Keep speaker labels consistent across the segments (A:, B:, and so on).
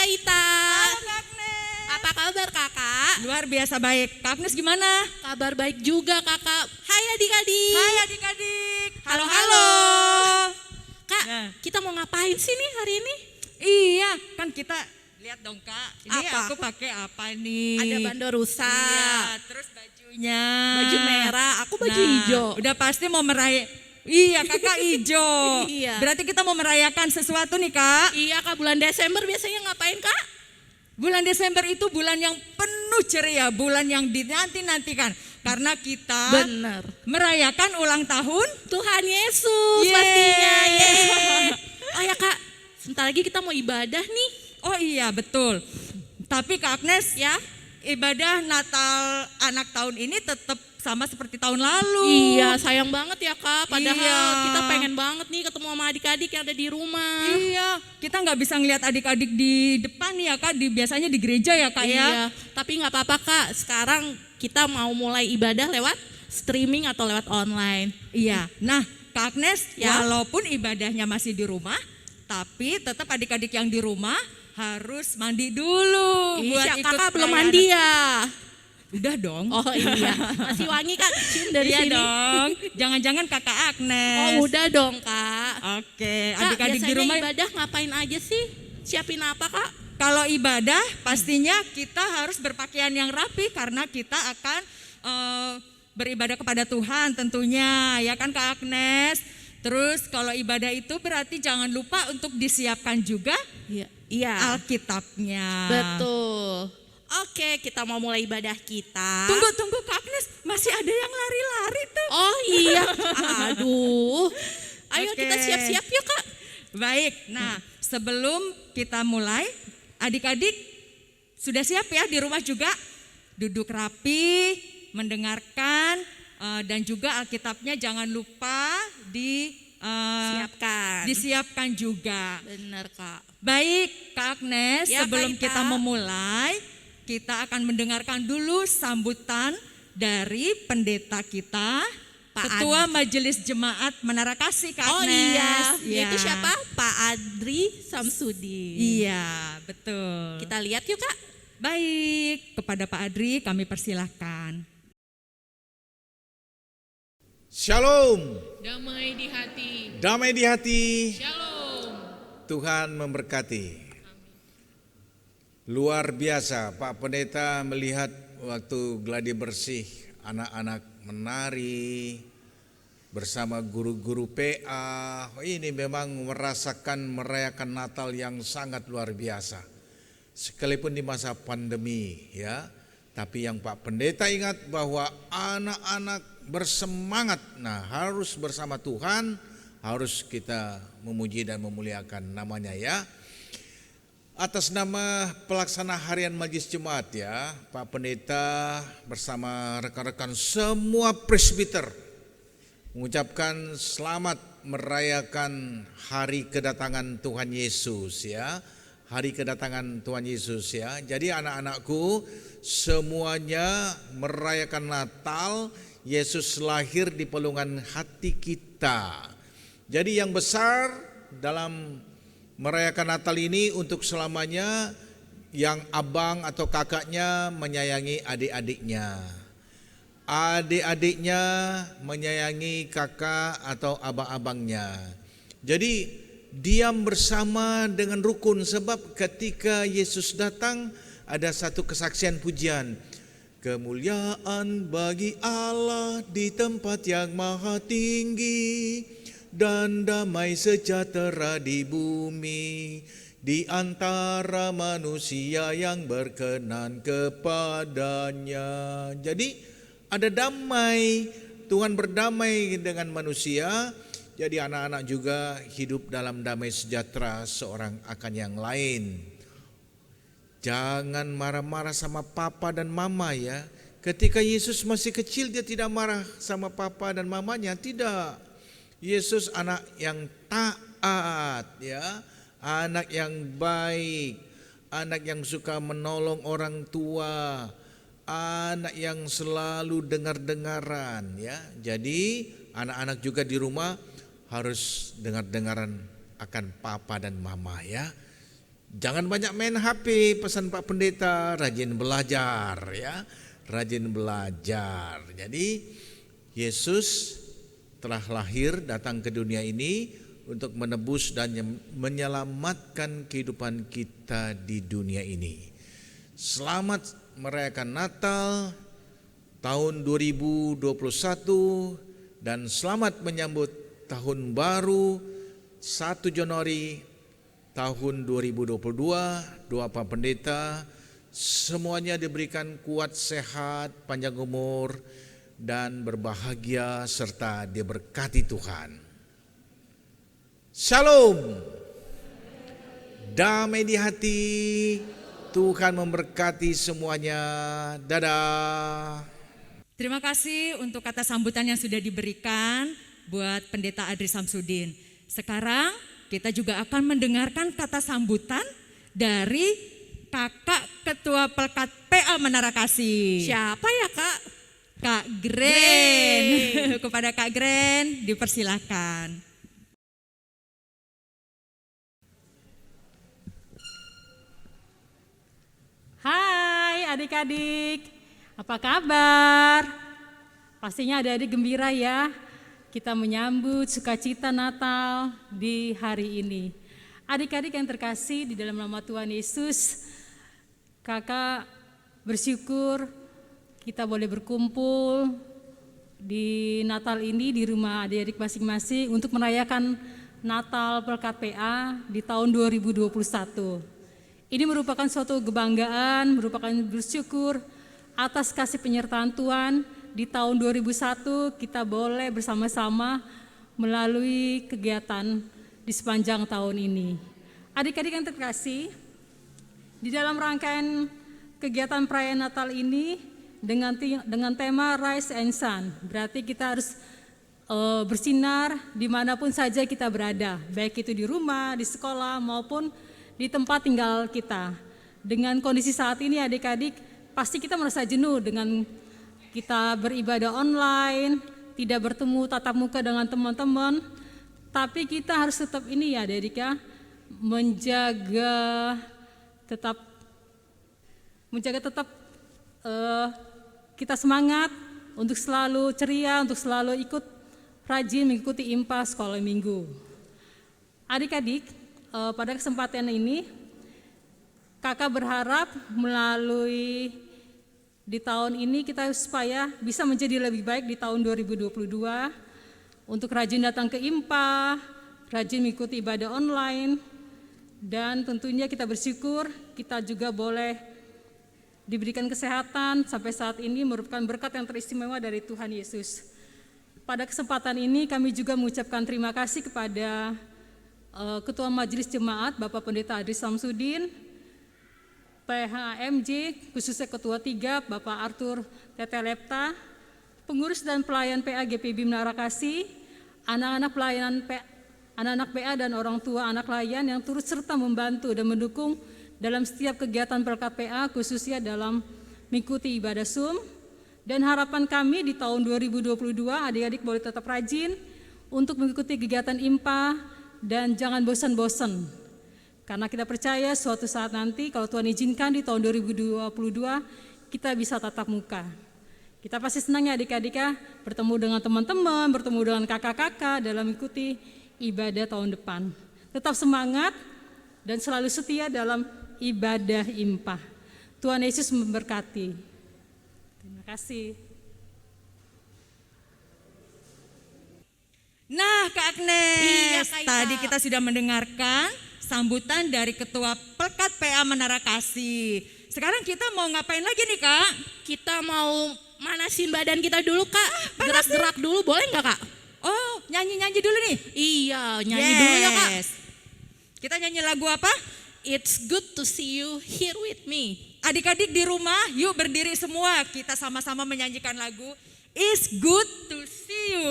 A: Ita.
B: Halo Kak Agnes.
A: Apa kabar kakak?
B: Luar biasa baik. Kak Agnes gimana?
A: Kabar baik juga kakak. Hai adik-adik.
B: Hai adik-adik.
A: Halo,
B: Halo,
A: halo.
B: halo.
A: Kak,
B: Nah.
A: kita mau ngapain sih nih hari ini?
B: Iya, kan kita lihat dong Kak. Ini
A: Apa?
B: aku pakai apa nih?
A: Ada bandor rusa.
B: Iya, terus bajunya.
A: Baju merah, aku baju
B: Nah,
A: hijau.
B: Udah pasti mau Iya, kakak hijau.
A: Iya.
B: Berarti kita mau merayakan sesuatu nih Kak.
A: Iya kak, bulan Desember biasanya ngapain kak?
B: Bulan Desember itu bulan yang penuh ceria, bulan yang dinanti-nantikan. Karena kita
A: Bener.
B: merayakan ulang tahun
A: Tuhan Yesus
B: Yeay.
A: pastinya. Yeay. Oh ya kak, sebentar lagi kita mau ibadah nih.
B: Oh iya betul. Tapi Kak Agnes
A: Ya.
B: ibadah Natal anak tahun ini tetap sama seperti tahun lalu.
A: Iya, sayang banget ya kak. Padahal
B: Iya.
A: kita pengen banget nih ketemu sama adik-adik yang ada di rumah.
B: Iya, kita nggak bisa ngelihat adik-adik di depan ya Kak. Biasanya di gereja ya Kak ya.
A: Iya, tapi nggak apa-apa kak. Sekarang kita mau mulai ibadah lewat streaming atau lewat online.
B: Iya. Nah Kak Agnes,
A: Ya.
B: walaupun ibadahnya masih di rumah, tapi tetap adik-adik yang di rumah harus mandi dulu. buat
A: Iya,
B: ikut
A: kakak belum
B: perayaan.
A: mandi ya.
B: Udah dong.
A: Oh iya, masih wangi kak, cium dari
B: Iya
A: sini.
B: dong. Jangan-jangan Kakak Agnes.
A: Oh udah dong kak.
B: Oke,
A: Kak,
B: adik-adik di
A: biasanya
B: rumah.
A: ibadah ngapain aja sih? Siapin apa kak?
B: Kalau ibadah pastinya kita harus berpakaian yang rapi karena kita akan beribadah kepada Tuhan tentunya ya kan Kak Agnes. Terus kalau ibadah itu berarti jangan lupa untuk disiapkan juga
A: Iya.
B: Alkitabnya.
A: Betul. Oke, kita mau mulai ibadah kita.
B: Tunggu Kak Agnes, masih ada yang lari-lari tuh.
A: Oh iya, aduh. Ayo
B: Oke.
A: kita siap-siap yuk kak.
B: Baik, nah sebelum kita mulai, adik-adik sudah siap ya di rumah juga? Duduk rapi, mendengarkan, dan juga Alkitabnya jangan lupa
A: Siapkan.
B: disiapkan juga.
A: Bener kak.
B: Baik Kak Agnes,
A: Ya,
B: sebelum
A: Kak Ita.
B: kita memulai, kita akan mendengarkan dulu sambutan dari pendeta kita,
A: Pak
B: Ketua Majelis Jemaat Menara Kasih Kak
A: Oh
B: Agnes.
A: iya, itu siapa? Pak Adri Samsudin.
B: Iya, betul.
A: Kita lihat yuk kak.
B: Baik, kepada Pak Adri kami persilahkan.
C: Shalom,
A: Damai di hati.
C: damai di hati,
A: Shalom.
C: Tuhan memberkati. Luar biasa Pak Pendeta melihat waktu gladi bersih anak-anak menari bersama guru-guru PA. Ini memang merayakan Natal yang sangat luar biasa. Sekalipun di masa pandemi ya. Tapi yang Pak Pendeta ingat bahwa anak-anak bersemangat. Nah, harus bersama Tuhan, harus kita memuji dan memuliakan namanya ya. Atas nama pelaksana harian Majelis Jemaat ya, Pak Pendeta bersama rekan-rekan semua presbiter mengucapkan selamat merayakan hari kedatangan Tuhan Yesus ya. Hari kedatangan Tuhan Yesus ya. Jadi anak-anakku semuanya merayakan Natal, Yesus lahir di pelungan hati kita. Jadi yang besar dalam merayakan Natal ini untuk selamanya, yang abang atau kakaknya menyayangi adik-adiknya. Adik-adiknya menyayangi kakak atau abang-abangnya. Jadi diam bersama dengan rukun, sebab ketika Yesus datang ada satu kesaksian pujian. Kemuliaan bagi Allah di tempat yang maha tinggi, dan damai sejahtera di bumi di antara manusia yang berkenan kepadanya. Jadi ada damai, Tuhan berdamai dengan manusia. Jadi anak-anak juga hidup dalam damai sejahtera seorang akan yang lain. Jangan marah-marah sama papa dan mama ya. Ketika Yesus masih kecil dia tidak marah sama papa dan mamanya, tidak. Yesus anak yang taat ya, anak yang baik, anak yang suka menolong orang tua, anak yang selalu dengar-dengaran ya. Jadi anak-anak juga di rumah harus dengar-dengaran akan papa dan mama ya. Jangan banyak main HP, pesan Pak Pendeta, rajin belajar ya, rajin belajar. Jadi Yesus telah lahir datang ke dunia ini untuk menebus dan menyelamatkan kehidupan kita di dunia ini. Selamat merayakan Natal tahun 2021 dan selamat menyambut tahun baru 1 Januari tahun 2022. Doa Pak Pendeta semuanya diberikan kuat, sehat, panjang umur dan berbahagia serta diberkati Tuhan. Shalom. Damai di hati. Tuhan memberkati semuanya. Dadah.
B: Terima kasih untuk kata sambutan yang sudah diberikan buat Pendeta Adri Samsudin. Sekarang kita juga akan mendengarkan kata sambutan dari Kakak Ketua Pelkat PA Menara Kasih.
A: Siapa ya Kak?
B: Kak Gren. Kepada Kak Gren dipersilakan.
D: Hai adik-adik, apa kabar? Pastinya adik-adik gembira ya, kita menyambut sukacita Natal di hari ini. Adik-adik yang terkasih di dalam nama Tuhan Yesus, kakak bersyukur kita boleh berkumpul di Natal ini di rumah adik-adik masing-masing untuk merayakan Natal Pelkat PA di tahun 2021. Ini merupakan suatu kebanggaan, merupakan bersyukur atas kasih penyertaan Tuhan. Di tahun 2001 kita boleh bersama-sama melalui kegiatan di sepanjang tahun ini. Adik-adik yang terkasih, di dalam rangkaian kegiatan perayaan Natal ini dengan tema Rise and Shine, berarti kita harus bersinar dimanapun saja kita berada, baik itu di rumah, di sekolah maupun di tempat tinggal kita. Dengan kondisi saat ini adik-adik pasti kita merasa jenuh dengan kita beribadah online, tidak bertemu tatap muka dengan teman-teman. Tapi kita harus tetap ini ya adik-adik ya, menjaga tetap kita semangat untuk selalu ceria, untuk selalu ikut rajin mengikuti IMPA sekolah minggu. Adik-adik, pada kesempatan ini kakak berharap melalui di tahun ini kita supaya bisa menjadi lebih baik di tahun 2022 untuk rajin datang ke IMPA, rajin mengikuti ibadah online, dan tentunya kita bersyukur kita juga boleh diberikan kesehatan sampai saat ini merupakan berkat yang teristimewa dari Tuhan Yesus. Pada kesempatan ini kami juga mengucapkan terima kasih kepada Ketua Majelis Jemaat Bapak Pendeta Adri Samsudin, PHMJ khususnya Ketua 3 Bapak Arthur Tete Lepta, pengurus dan pelayan PA GPB Menara Kasih, anak-anak pelayanan anak-anak PA dan orang tua anak layan yang turut serta membantu dan mendukung dalam setiap kegiatan Pelkat PA khususnya dalam mengikuti ibadah Zoom. Dan harapan kami di tahun 2022 adik-adik boleh tetap rajin untuk mengikuti kegiatan IMPA dan jangan bosan-bosan. Karena kita percaya suatu saat nanti kalau Tuhan izinkan di tahun 2022 kita bisa tatap muka. Kita pasti senang ya adik-adik ya bertemu dengan teman-teman, bertemu dengan kakak-kakak dalam mengikuti ibadah tahun depan. Tetap semangat dan selalu setia dalam ibadah IMPA. Tuhan Yesus memberkati. Terima kasih.
B: Nah Kak Agnes,
A: Iya, Kak Ika.
B: tadi kita sudah mendengarkan sambutan dari Ketua Pelkat PA Menara Kasih. Sekarang kita mau ngapain lagi nih Kak?
A: Kita mau manasin badan kita dulu Kak, gerak-gerak dulu boleh nggak Kak?
B: Oh nyanyi-nyanyi dulu nih?
A: Iya nyanyi dulu ya Kak.
B: Kita nyanyi lagu apa?
A: It's good to see you here with me.
B: Adik-adik di rumah yuk berdiri semua, kita sama-sama menyanyikan lagu It's Good to See You.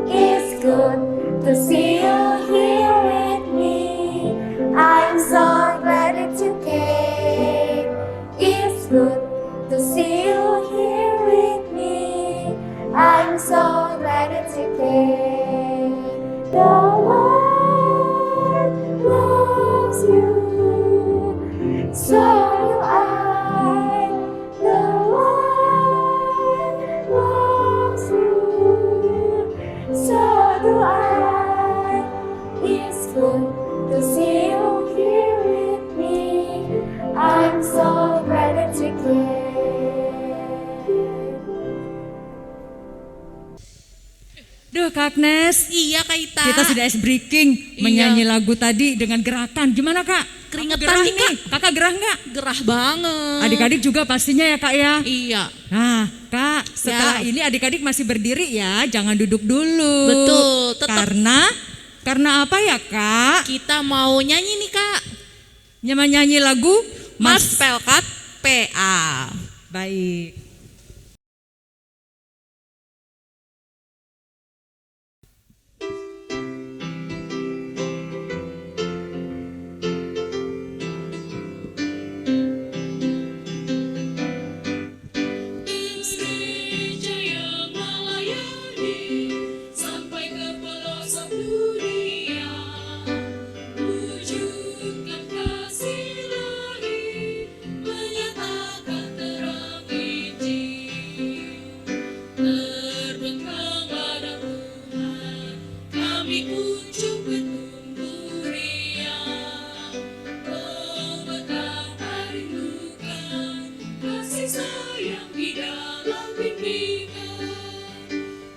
E: It's good to see you here with me. I'm so glad So do I. The Lord loves you. So do I. It's good to see you here with me. I'm so glad that you care.
B: Duh Kak Agnes,
A: Iya Kak Ita.
B: kita sudah ice breaking menyanyi lagu tadi dengan gerakan. Gimana Kak?
A: Keringetan
B: Kamu gerah
A: nih, Kak.
B: Kakak gerah nggak?
A: Gerah banget.
B: Adik-adik juga pastinya ya Kak ya?
A: Iya.
B: Nah Kak, setelah
A: Ya.
B: ini adik-adik masih berdiri ya, jangan duduk dulu.
A: Betul, tetap.
B: Karena apa ya Kak?
A: Kita mau nyanyi nih Kak.
B: Nyanyi lagu
A: Mas Pelkat PA.
B: Baik.
E: Jaya melayani sampai ke pelosok dunia, wujudkan kasih ilahi, menyatakan terang Injil. Terbentang pada Tuhan, kami kunjung bertumbuh riang, memegang rindukan kasih sayang di dalam bimbingan.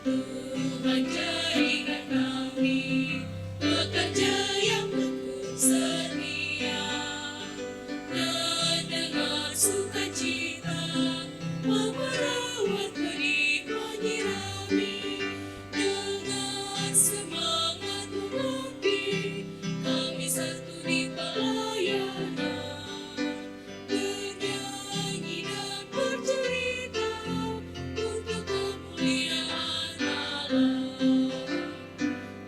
E: Tuhan jadikan kami pekerja yang tekun setia, dan dengan sukacita memerawat benih menyirami, dengan semangat mengabdi kami satu di pelayanan, bernyanyi dan bercerita untuk kemuliaan Allah.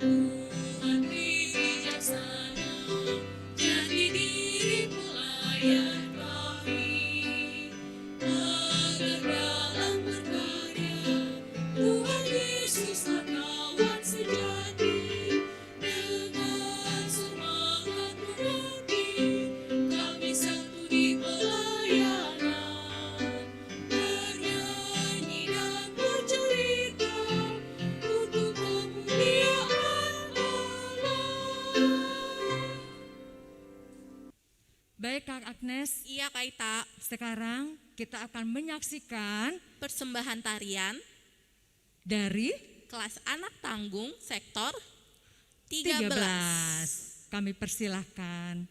E: Tuhan bijaksana, jadi diri pelayan kami, agar dalam berkarya Tuhan Yesuslah kawan sejati, dengan semangat mengabdi kami satu di pelayanan, bernyanyi dan bercerita untuk kemuliaan Allah.
B: Baik Kak Agnes,
A: Iya Kak Ita.
B: sekarang kita akan menyaksikan
A: Persembahan tarian
B: dari
A: kelas anak tanggung sektor
B: 13.
A: 13.
B: Kami persilahkan.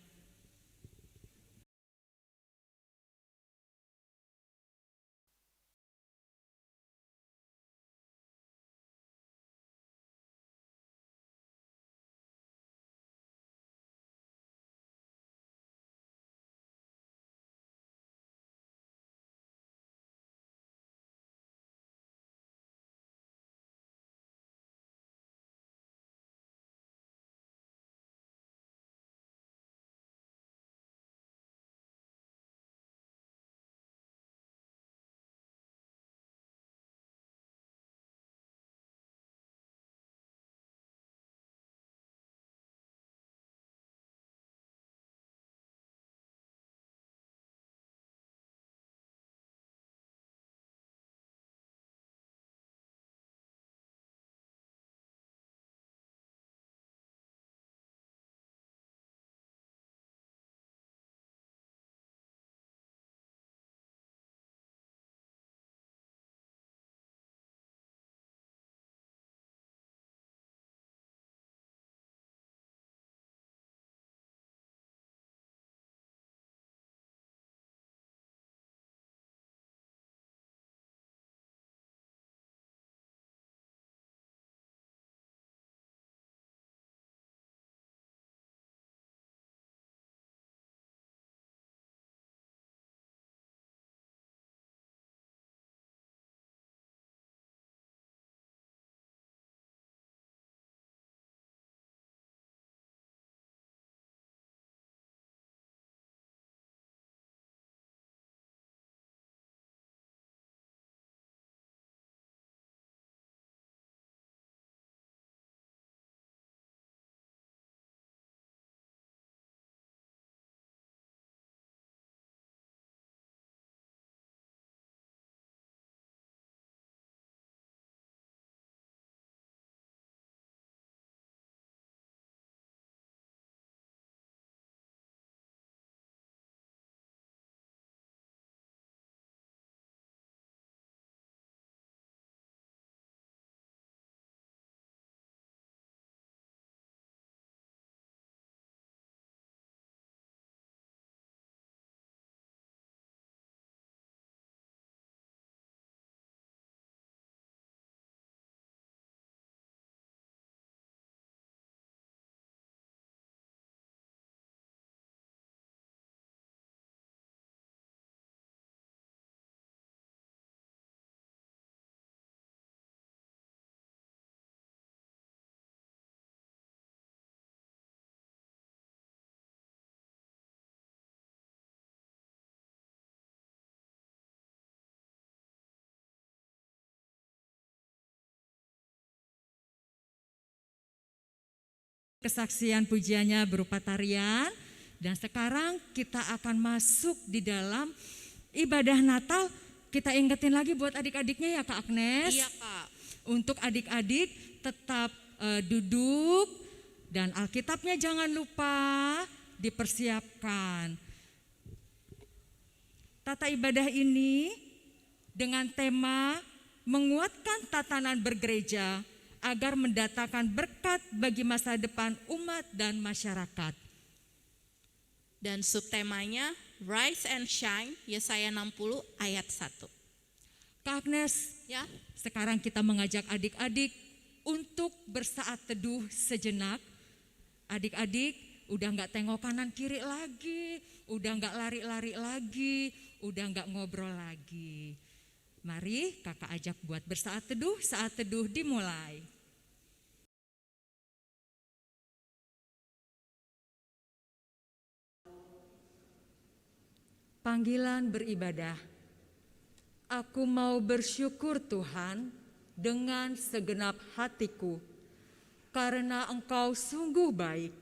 B: Kesaksian pujiannya berupa tarian, dan sekarang kita akan masuk di dalam ibadah Natal. Kita ingetin lagi buat adik-adiknya ya Kak Agnes.
A: Iya Kak.
B: Untuk adik-adik tetap duduk dan Alkitabnya jangan lupa dipersiapkan. Tata ibadah ini dengan tema menguatkan tatanan bergereja agar mendatangkan berkat bagi masa depan umat dan masyarakat.
A: Dan subtemanya Rise and Shine, Yesaya 60 ayat 1.
B: Kak Agnes,
A: Ya,
B: sekarang kita mengajak adik-adik untuk bersaat teduh sejenak. Adik-adik udah gak tengok kanan kiri lagi, udah gak lari-lari lagi, udah gak ngobrol lagi. Mari kakak ajak buat bersaat teduh, saat teduh dimulai. Panggilan beribadah. Aku mau bersyukur Tuhan dengan segenap hatiku, karena Engkau sungguh baik.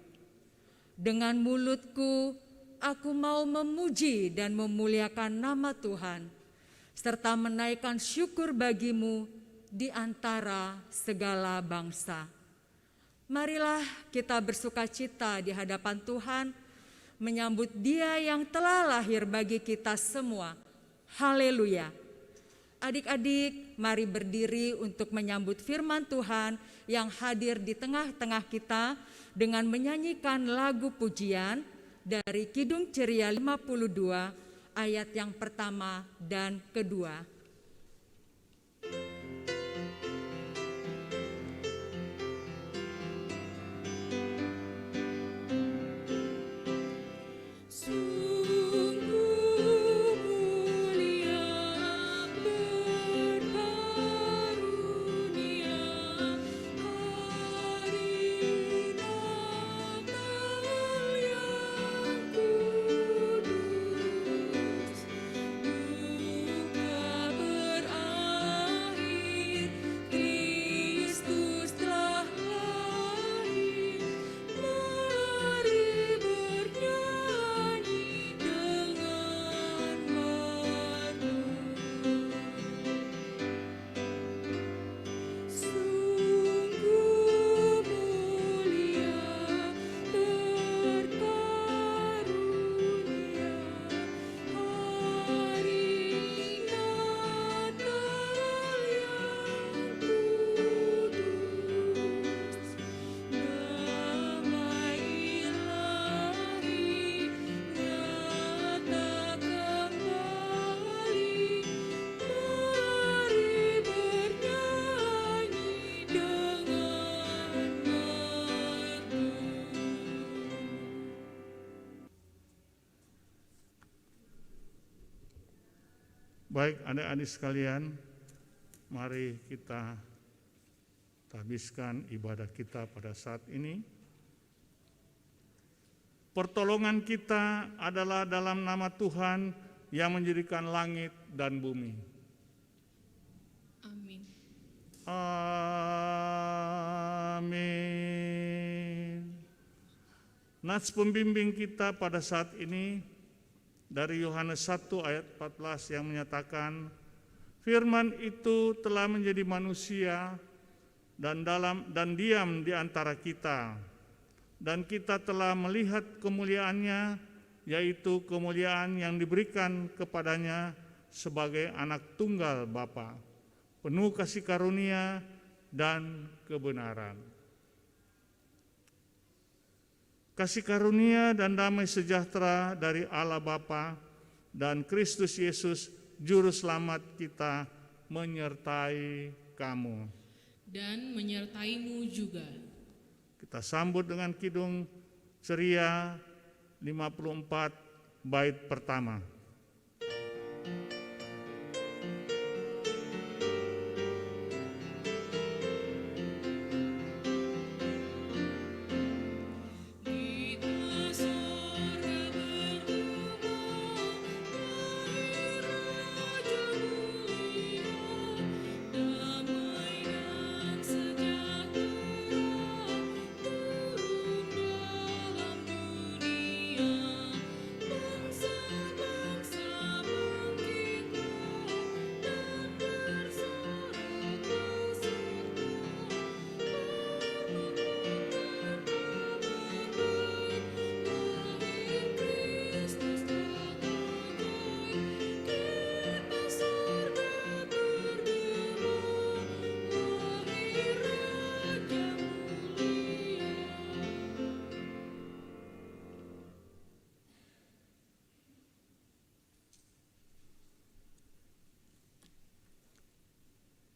B: Dengan mulutku, aku mau memuji dan memuliakan nama Tuhan, serta menaikkan syukur bagimu di antara segala bangsa. Marilah kita bersukacita di hadapan Tuhan, menyambut Dia yang telah lahir bagi kita semua. Haleluya. Adik-adik, mari berdiri untuk menyambut firman Tuhan yang hadir di tengah-tengah kita dengan menyanyikan lagu pujian dari Kidung Ceria 52 ayat yang pertama dan kedua.
F: Baik adik-adik sekalian, mari kita habiskan ibadah kita pada saat ini. Pertolongan kita adalah dalam nama Tuhan yang menjadikan langit dan bumi.
A: amin.
F: Amin. Nats pembimbing kita pada saat ini dari Yohanes 1 ayat 14 yang menyatakan, firman itu telah menjadi manusia dan diam di antara kita, dan kita telah melihat kemuliaannya, yaitu kemuliaan yang diberikan kepadanya sebagai anak tunggal Bapa, penuh kasih karunia dan kebenaran. Kasih karunia dan damai sejahtera dari Allah Bapa dan Kristus Yesus Juru Selamat kita menyertai kamu.
E: Dan menyertaimu juga.
F: Kita sambut dengan Kidung Ceria 54 bait pertama.
E: Damai dan sejahtera turun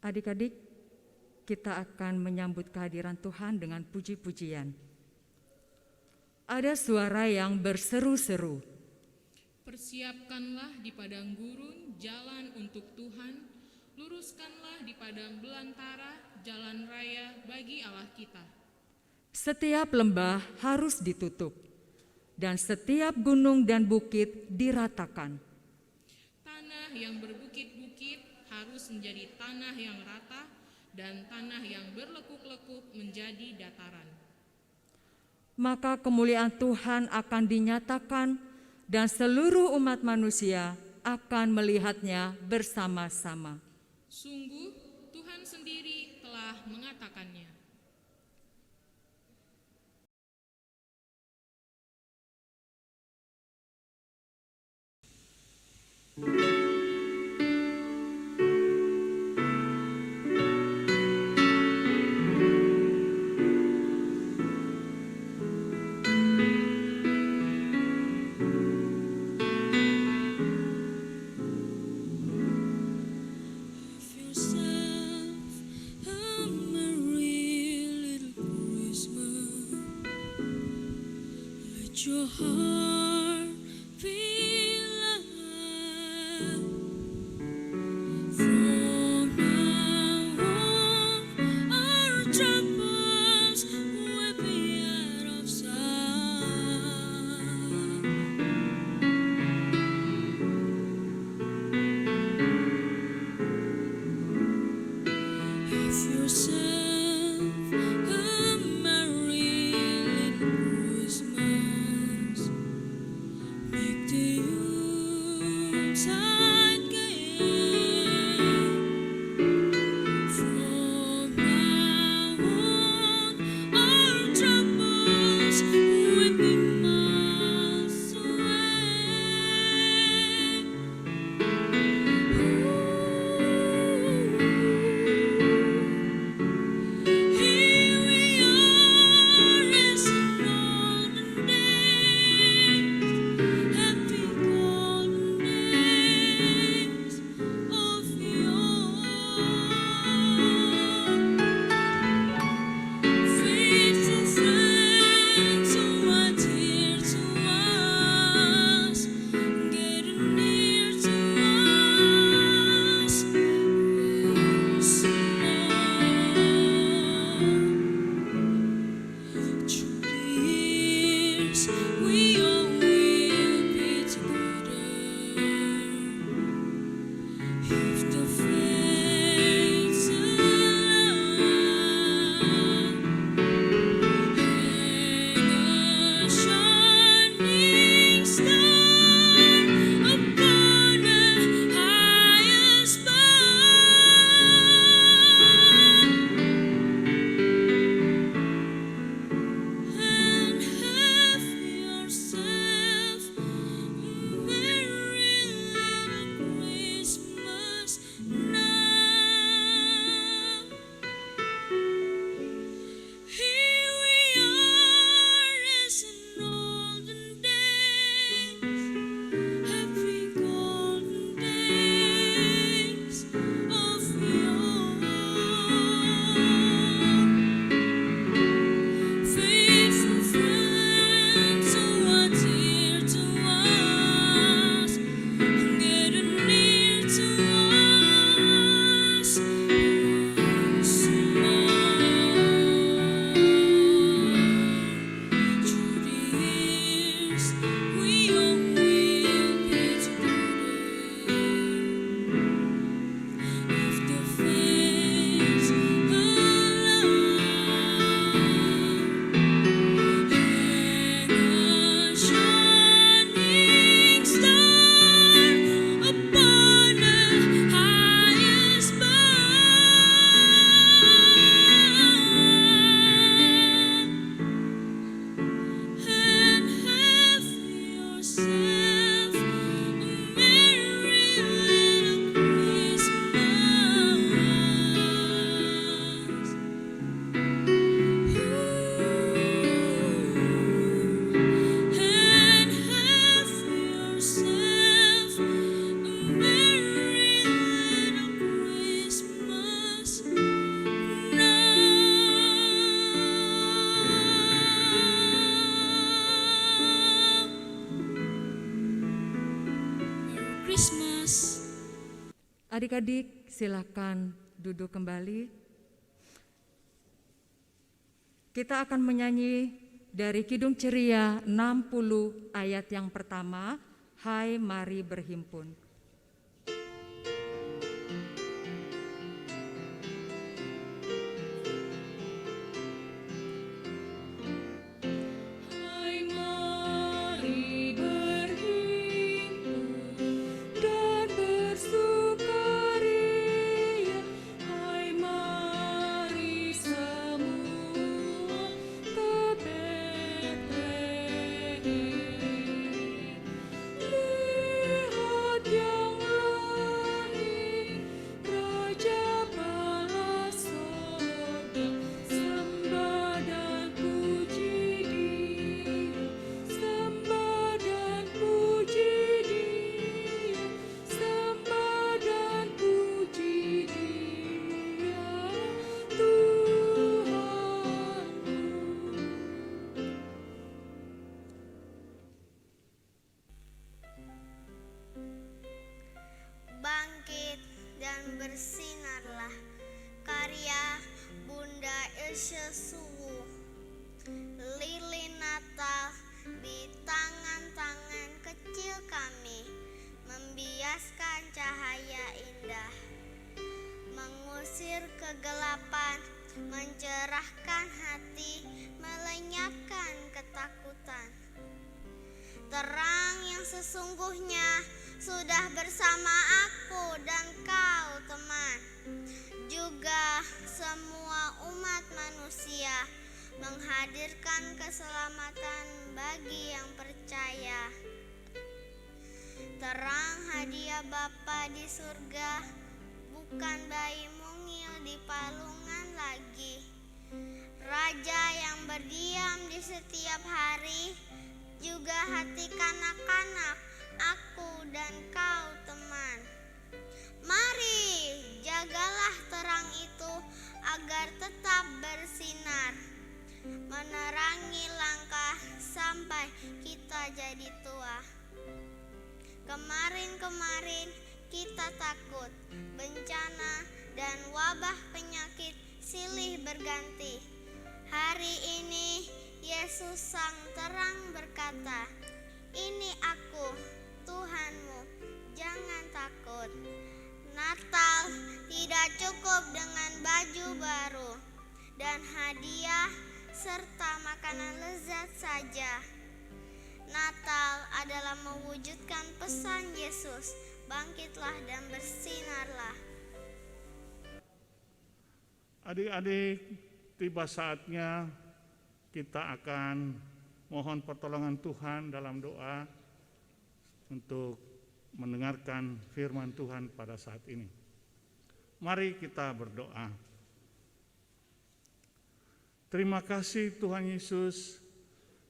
B: Adik-adik, kita akan menyambut kehadiran Tuhan dengan puji-pujian. Ada suara yang berseru-seru.
E: Persiapkanlah di padang gurun jalan untuk Tuhan, luruskanlah di padang belantara jalan raya bagi Allah kita.
B: Setiap lembah harus ditutup, dan setiap gunung dan bukit diratakan.
E: Tanah yang berbukit-bukit harus menjadi tanah yang rata, dan tanah yang berlekuk-lekuk menjadi dataran.
B: Maka kemuliaan Tuhan akan dinyatakan, dan seluruh umat manusia akan melihatnya bersama-sama.
E: Sungguh Tuhan sendiri telah mengatakannya.
G: Your heart feel alive. From now on, our troubles will be out of sight. Have yourself a merry little Christmas. Make the Yuletide gay. From now on, our troubles will be miles away. Here we are as in olden days, happy golden days of yore. Faithful friends who are dear to us, getting near to us once more. Through the years, we all will be together. If the fates allow, hang a shining star upon the highest bough, and have your
B: Adik-adik silakan duduk kembali. Kita akan menyanyi dari Kidung Ceria 60 ayat yang pertama, Hai Mari Berhimpun.
G: Hai mari berhimpun dan bersukaria, hai mari semua ke Betlehem. Lihat yang lahir, Raja bala sorga, sembah dan puji Dia, sembah dan puji Dia, sembah dan puji Dia, Tuhanmu.
H: Bangkit dan bersinarlah, karya Bunda Ilse Suwu. Lilin Natal di tangan-tangan kecil kami membiaskan cahaya indah, mengusir kegelapan, mencerahkan hati, melenyapkan ketakutan. Terang yang sesungguhnya sudah bersama aku dan kau teman, juga semua umat manusia, menghadirkan keselamatan bagi yang percaya. Terang hadiah Bapa di surga, bukan bayi mungil di palungan lagi. Raja yang berdiam di setiap hari, juga hati kanak-kanak, aku dan kau teman. Mari jagalah terang itu agar tetap bersinar, menerangi langkah sampai kita jadi tua. Kemarin-kemarin kita takut bencana dan wabah penyakit silih berganti. Hari ini Yesus Sang Terang berkata, ini aku, Tuhanmu, jangan takut. Natal tidak cukup dengan baju baru dan hadiah serta makanan lezat saja. Natal adalah mewujudkan pesan Yesus, bangkitlah dan bersinarlah.
F: Adik-adik, tiba saatnya kita akan mohon pertolongan Tuhan dalam doa untuk mendengarkan firman Tuhan pada saat ini. Mari kita berdoa. Terima kasih Tuhan Yesus,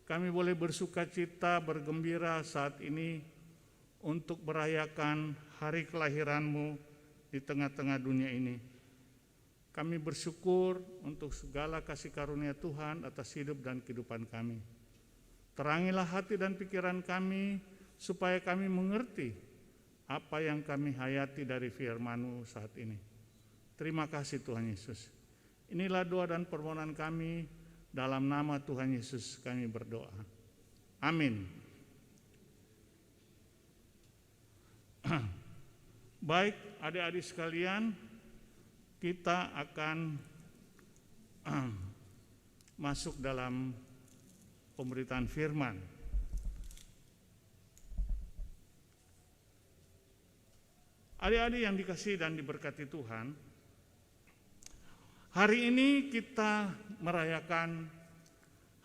F: kami boleh bersukacita, bergembira saat ini untuk merayakan hari kelahiran-Mu di tengah-tengah dunia ini. Kami bersyukur untuk segala kasih karunia Tuhan atas hidup dan kehidupan kami. Terangilah hati dan pikiran kami supaya kami mengerti apa yang kami hayati dari firman-Mu saat ini. Terima kasih Tuhan Yesus. Inilah doa dan permohonan kami, dalam nama Tuhan Yesus kami berdoa. Amin. Baik adik-adik sekalian, kita akan masuk dalam pemberitaan firman. Adik-adik yang dikasihi dan diberkati Tuhan, hari ini kita merayakan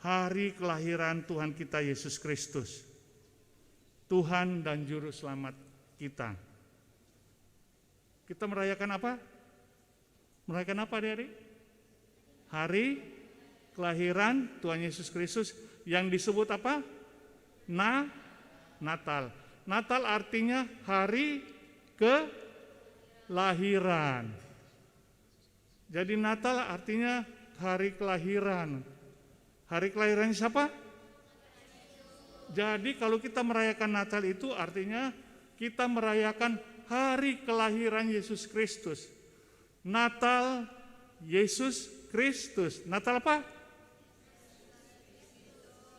F: hari kelahiran Tuhan kita Yesus Kristus, Tuhan dan Juru Selamat kita. Kita merayakan apa? Merayakan apa adik-adik? Hari kelahiran Tuhan Yesus Kristus yang disebut apa? Natal. Natal artinya hari kelahiran. Jadi Natal artinya hari kelahiran. Hari kelahiran siapa? Jadi kalau kita merayakan Natal itu artinya kita merayakan hari kelahiran Yesus Kristus. Natal Yesus Kristus. Natal apa?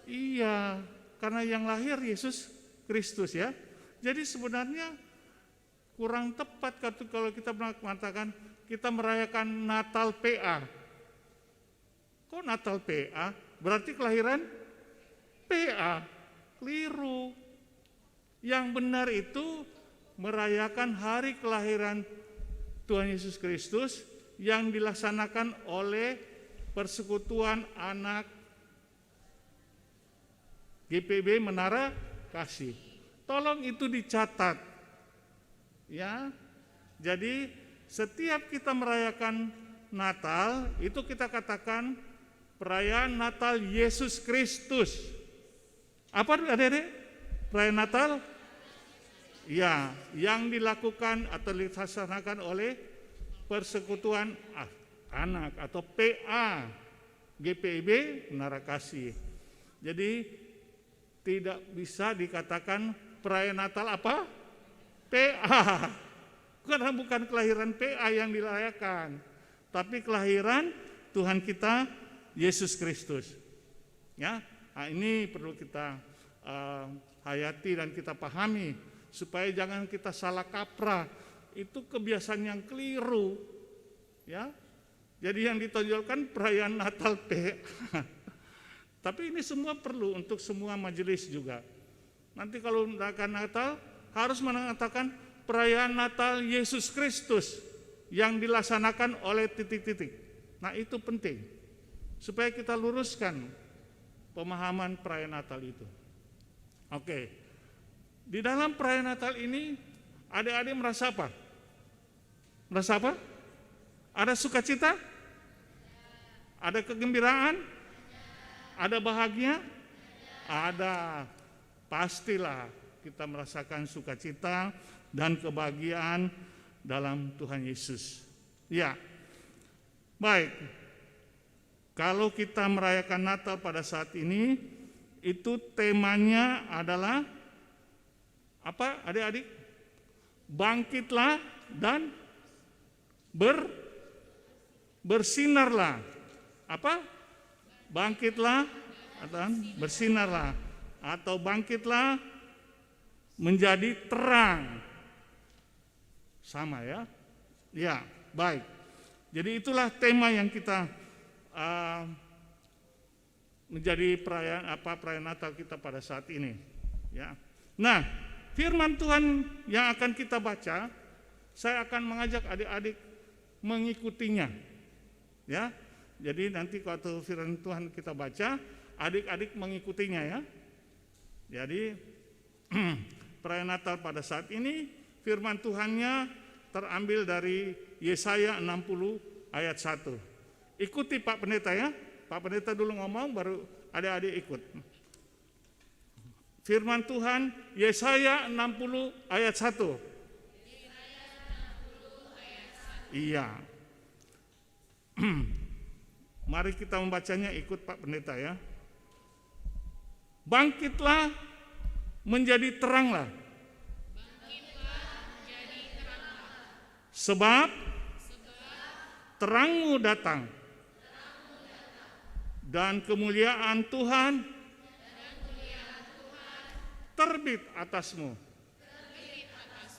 F: Iya, karena yang lahir Yesus Kristus ya. Jadi sebenarnya kurang tepat kalau kita mengatakan kita merayakan Natal PA. Kok Natal PA? Berarti kelahiran PA. Keliru. Yang benar itu merayakan hari kelahiran Tuhan Yesus Kristus yang dilaksanakan oleh Persekutuan Anak GPB Menara Kasih. Tolong itu dicatat. Ya. Jadi setiap kita merayakan Natal, itu kita katakan perayaan Natal Yesus Kristus. Apa adik-adik? Perayaan Natal? Ya, yang dilakukan atau dilaksanakan oleh Persekutuan Anak atau PA GPIB Menara Kasih. Jadi tidak bisa dikatakan perayaan Natal apa? PA. Karena bukan kelahiran PA yang dirayakan, tapi kelahiran Tuhan kita Yesus Kristus. Ya, nah, ini perlu kita hayati dan kita pahami supaya jangan kita salah kaprah. Itu kebiasaan yang keliru. Ya, jadi yang ditonjolkan perayaan Natal PA. Tapi ini semua perlu untuk semua majelis juga. Nanti kalau merayakan Natal harus mengatakan perayaan Natal Yesus Kristus yang dilaksanakan oleh titik-titik. Nah, itu penting supaya kita luruskan pemahaman perayaan Natal itu. Oke. Di dalam perayaan Natal ini adik-adik merasa apa? Merasa apa? Ada sukacita? Ada kegembiraan? Ada bahagia? Ada. Pastilah kita merasakan sukacita dan kebahagiaan dalam Tuhan Yesus. Ya. Baik. Kalau kita merayakan Natal pada saat ini, itu temanya adalah apa adik-adik? Bangkitlah dan bersinarlah. Apa? Bangkitlah dan bersinarlah. Atau bangkitlah menjadi terang. Sama ya? Ya, baik. Jadi itulah tema yang kita menjadi perayaan Natal kita pada saat ini. Ya. Nah, firman Tuhan yang akan kita baca, saya akan mengajak adik-adik mengikutinya. Ya. Jadi nanti waktu firman Tuhan kita baca, adik-adik mengikutinya ya. Jadi perayaan Natal pada saat ini firman Tuhannya terambil dari Yesaya 60 ayat 1. Ikuti Pak Pendeta ya. Pak Pendeta dulu ngomong baru adik-adik ikut. Firman Tuhan Yesaya 60 ayat 1. Iya. Mari kita membacanya, ikut Pak Pendeta ya. Bangkitlah menjadi teranglah. Sebab terangmu datang. Dan kemuliaan Tuhan terbit atasmu.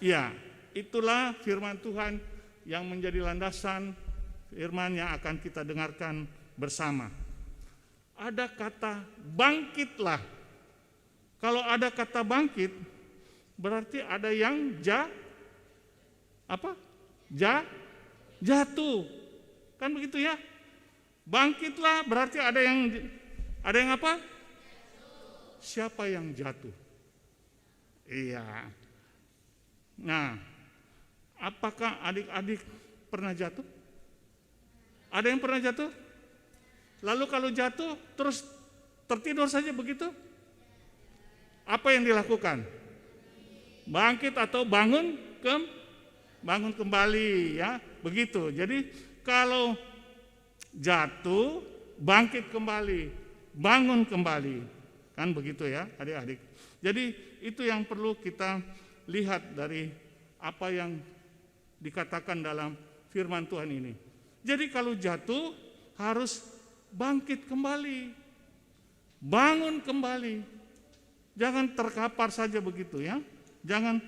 F: Ya, itulah firman Tuhan yang menjadi landasan firman yang akan kita dengarkan bersama. Ada kata bangkitlah. Kalau ada kata bangkit, berarti ada yang jatuh. Kan begitu ya? Bangkitlah berarti ada yang apa? Siapa yang jatuh? Iya. Nah, apakah adik-adik pernah jatuh? Ada yang pernah jatuh? Lalu kalau jatuh terus tertidur saja begitu? Apa yang dilakukan? Bangkit atau bangun kembali ya, begitu. Jadi kalau jatuh, bangkit kembali, bangun kembali. Kan begitu ya adik-adik. Jadi itu yang perlu kita lihat dari apa yang dikatakan dalam firman Tuhan ini. Jadi kalau jatuh harus bangkit kembali, bangun kembali. Jangan terkapar saja begitu ya. Jangan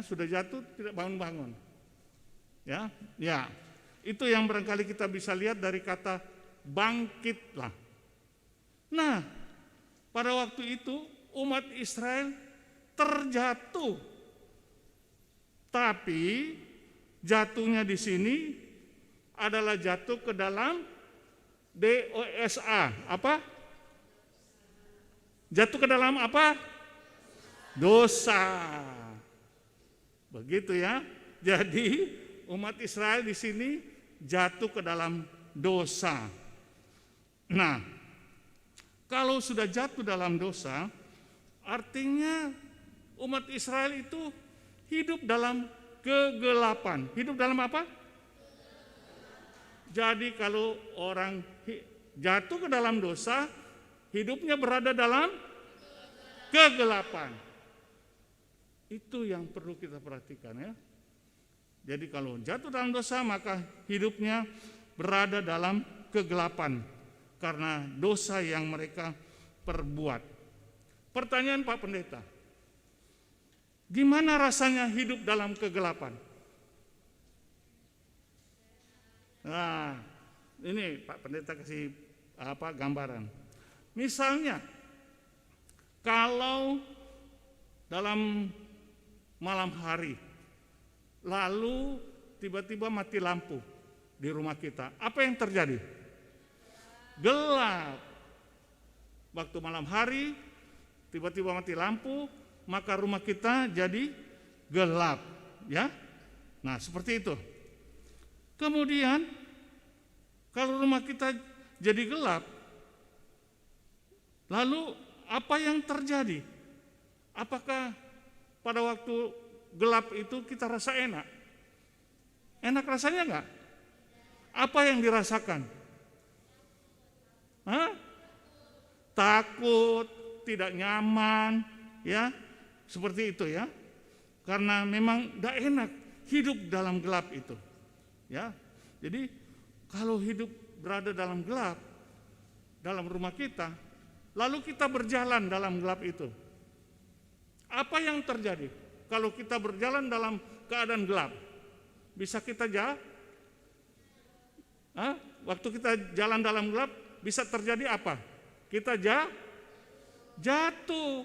F: sudah jatuh tidak bangun-bangun. Ya, itu yang barangkali kita bisa lihat dari kata bangkitlah. Nah, pada waktu itu umat Israel terjatuh. Tapi jatuhnya di sini adalah jatuh ke dalam dosa. Apa? Jatuh ke dalam apa? Dosa. Begitu ya. Jadi umat Israel di sini jatuh ke dalam dosa. Nah, kalau sudah jatuh dalam dosa, artinya umat Israel itu hidup dalam kegelapan. Hidup dalam apa? Jadi kalau orang jatuh ke dalam dosa, hidupnya berada dalam kegelapan. Itu yang perlu kita perhatikan ya. Jadi kalau jatuh dalam dosa maka hidupnya berada dalam kegelapan karena dosa yang mereka perbuat. Pertanyaan Pak Pendeta, gimana rasanya hidup dalam kegelapan? Nah, ini Pak Pendeta kasih gambaran. Misalnya, kalau dalam malam hari, lalu tiba-tiba mati lampu di rumah kita, apa yang terjadi? Gelap. Waktu malam hari, tiba-tiba mati lampu, maka rumah kita jadi gelap, ya. Nah, seperti itu. Kemudian, kalau rumah kita jadi gelap, lalu apa yang terjadi? Apakah pada waktu gelap itu kita rasa enak? Enak rasanya enggak? Apa yang dirasakan? Takut, tidak nyaman, ya, seperti itu ya. Karena memang enggak enak hidup dalam gelap itu. Ya, jadi kalau hidup berada dalam gelap, dalam rumah kita, lalu kita berjalan dalam gelap itu, apa yang terjadi? Kalau kita berjalan dalam keadaan gelap, bisa kita waktu kita jalan dalam gelap, bisa terjadi apa? Kita jatuh.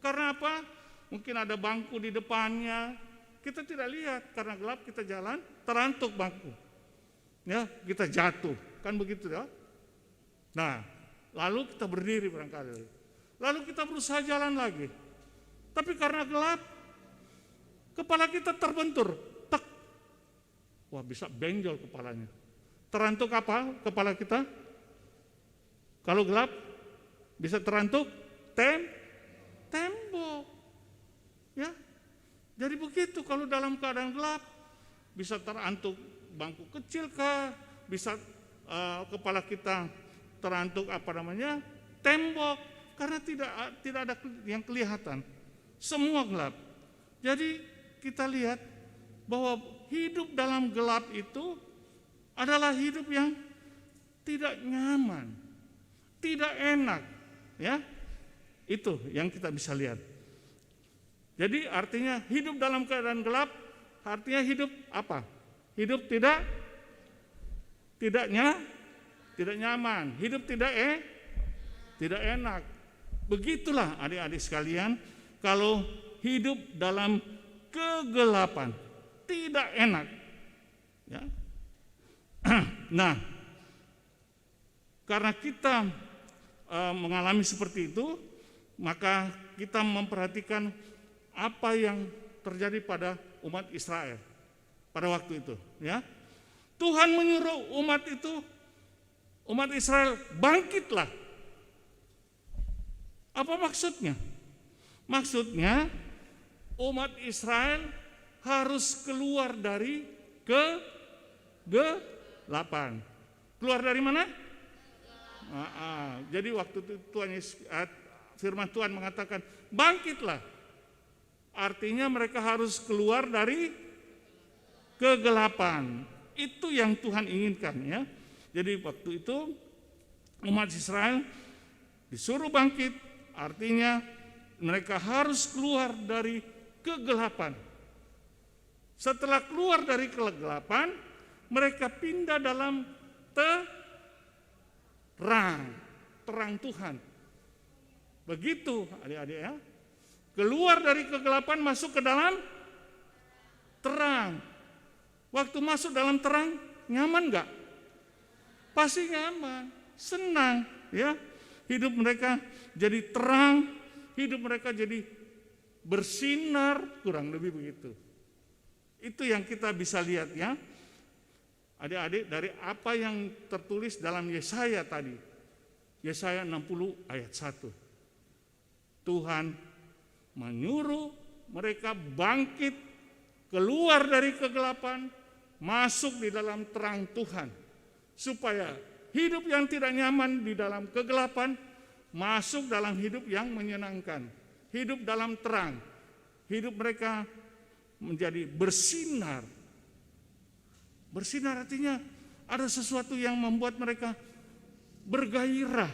F: Karena apa? Mungkin ada bangku di depannya, kita tidak lihat karena gelap, kita jalan terantuk bangku, ya, kita jatuh, kan begitu ya. Nah, lalu kita berdiri barangkali, lalu kita berusaha jalan lagi, tapi karena gelap, kepala kita terbentur, tek, wah bisa benjol kepalanya. Terantuk apa kepala kita? Kalau gelap bisa terantuk tembok, ya. Jadi begitu kalau dalam keadaan gelap, bisa terantuk bangku kecil kah, bisa kepala kita terantuk tembok, karena tidak ada yang kelihatan, semua gelap. Jadi kita lihat bahwa hidup dalam gelap itu adalah hidup yang tidak nyaman, tidak enak, ya. Itu yang kita bisa lihat. Jadi artinya hidup dalam keadaan gelap, artinya hidup apa? Hidup tidak nyaman, hidup tidak enak. Begitulah adik-adik sekalian, kalau hidup dalam kegelapan tidak enak. Ya. Nah, karena kita mengalami seperti itu, maka kita memperhatikan apa yang terjadi pada umat Israel pada waktu itu, ya. Tuhan menyuruh umat Israel bangkitlah. Apa maksudnya? Maksudnya umat Israel harus keluar dari kegelapan. Keluar dari mana? Jadi waktu itu firman Tuhan mengatakan bangkitlah. Artinya mereka harus keluar dari kegelapan. Itu yang Tuhan inginkan ya. Jadi waktu itu umat Israel disuruh bangkit, artinya mereka harus keluar dari kegelapan. Setelah keluar dari kegelapan, mereka pindah dalam terang Tuhan. Begitu adik-adik ya. Keluar dari kegelapan masuk ke dalam terang. Waktu masuk dalam terang, nyaman enggak? Pasti nyaman, senang ya. Hidup mereka jadi terang, hidup mereka jadi bersinar, kurang lebih begitu. Itu yang kita bisa lihat ya. Adik-adik, dari apa yang tertulis dalam Yesaya tadi. Yesaya 60 ayat 1. Tuhan menyuruh mereka bangkit, keluar dari kegelapan, masuk di dalam terang Tuhan. Supaya hidup yang tidak nyaman di dalam kegelapan, masuk dalam hidup yang menyenangkan. Hidup dalam terang. Hidup mereka menjadi bersinar. Bersinar artinya ada sesuatu yang membuat mereka bergairah,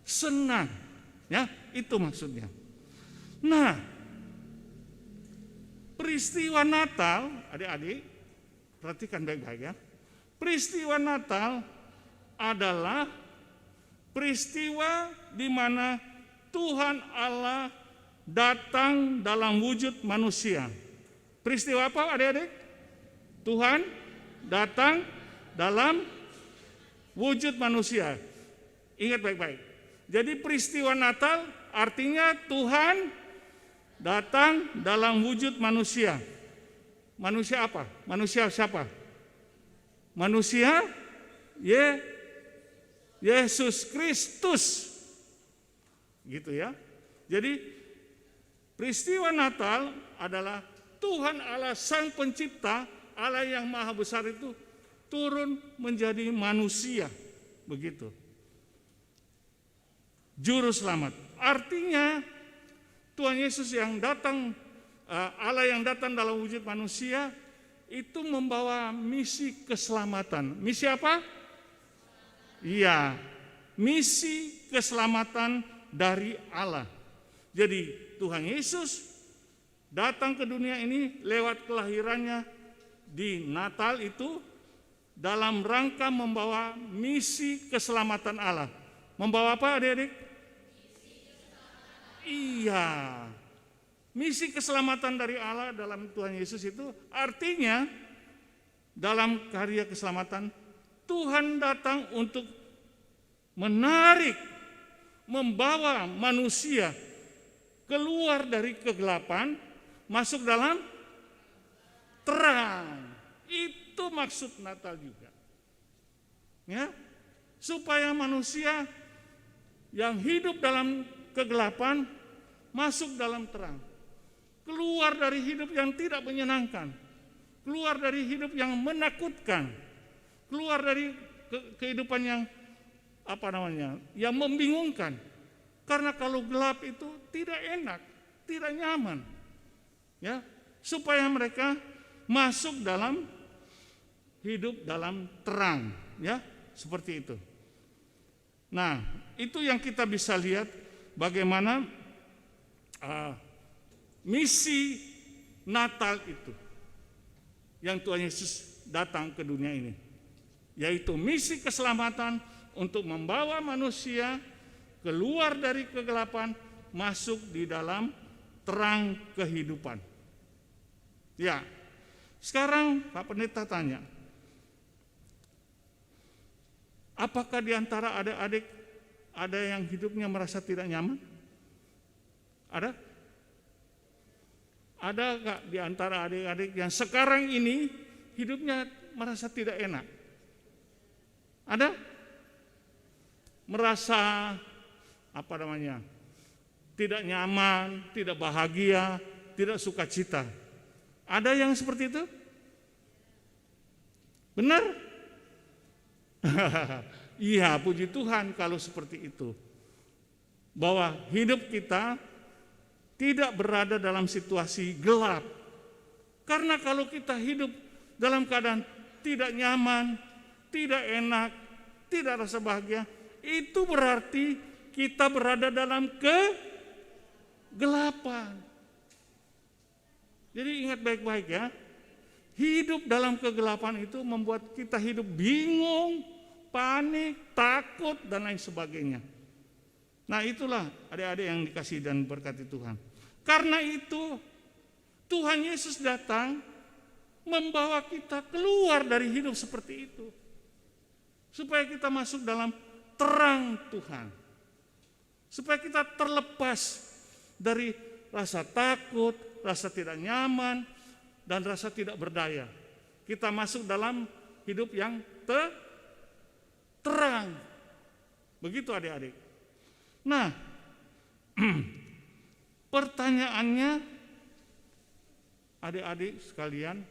F: senang. Ya, itu maksudnya. Nah, peristiwa Natal, adik-adik, perhatikan baik-baik ya. Peristiwa Natal adalah peristiwa di mana Tuhan Allah datang dalam wujud manusia. Peristiwa apa adik-adik? Tuhan datang dalam wujud manusia. Ingat baik-baik. Jadi peristiwa Natal artinya Tuhan datang dalam wujud manusia. Manusia apa? Manusia siapa? Manusia Yesus Kristus. Gitu ya. Jadi peristiwa Natal adalah Tuhan Allah Sang Pencipta, Allah yang Maha Besar itu turun menjadi manusia. Begitu. Juru selamat. Artinya Tuhan Yesus yang datang, Allah yang datang dalam wujud manusia itu membawa misi keselamatan. Misi apa? Iya, misi keselamatan dari Allah. Jadi Tuhan Yesus datang ke dunia ini lewat kelahirannya di Natal itu dalam rangka membawa misi keselamatan Allah. Membawa apa adik-adik? Iya, misi keselamatan dari Allah dalam Tuhan Yesus itu artinya dalam karya keselamatan Tuhan datang untuk menarik, membawa manusia keluar dari kegelapan, masuk dalam terang. Itu maksud Natal juga. Ya, supaya manusia yang hidup dalam kegelapan masuk dalam terang. Keluar dari hidup yang tidak menyenangkan. Keluar dari hidup yang menakutkan. Keluar dari kehidupan yang yang membingungkan. Karena kalau gelap itu tidak enak, tidak nyaman. Ya, supaya mereka masuk dalam hidup dalam terang, ya, seperti itu. Nah, itu yang kita bisa lihat bagaimana misi Natal itu yang Tuhan Yesus datang ke dunia ini, yaitu misi keselamatan untuk membawa manusia keluar dari kegelapan, masuk di dalam terang kehidupan. Ya, sekarang Pak Pendeta tanya, apakah di antara adik-adik ada yang hidupnya merasa tidak nyaman? Ada? Ada gak di antara adik-adik yang sekarang ini hidupnya merasa tidak enak? Ada? Merasa tidak nyaman, tidak bahagia, tidak sukacita. Ada yang seperti itu? Benar? Iya, puji Tuhan kalau seperti itu. Bahwa hidup kita tidak berada dalam situasi gelap. Karena kalau kita hidup dalam keadaan tidak nyaman, tidak enak, tidak rasa bahagia, itu berarti kita berada dalam kegelapan. Jadi ingat baik-baik ya, hidup dalam kegelapan itu membuat kita hidup bingung, panik, takut, dan lain sebagainya. Nah itulah adik-adik yang dikasihi dan berkati Tuhan. Karena itu Tuhan Yesus datang membawa kita keluar dari hidup seperti itu. Supaya kita masuk dalam terang Tuhan. Supaya kita terlepas dari rasa takut, rasa tidak nyaman, dan rasa tidak berdaya. Kita masuk dalam hidup yang terang. Begitu adik-adik. Nah, pertanyaannya adik-adik sekalian,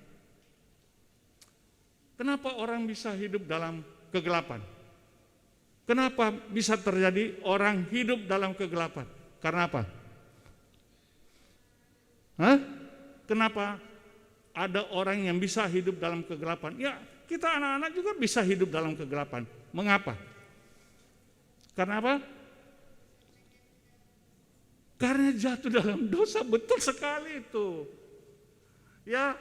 F: kenapa orang bisa hidup dalam kegelapan? Kenapa bisa terjadi orang hidup dalam kegelapan? Karena apa? Kenapa ada orang yang bisa hidup dalam kegelapan? Ya, kita anak-anak juga bisa hidup dalam kegelapan. Mengapa? Karena apa? Karena jatuh dalam dosa, betul sekali itu. Ya,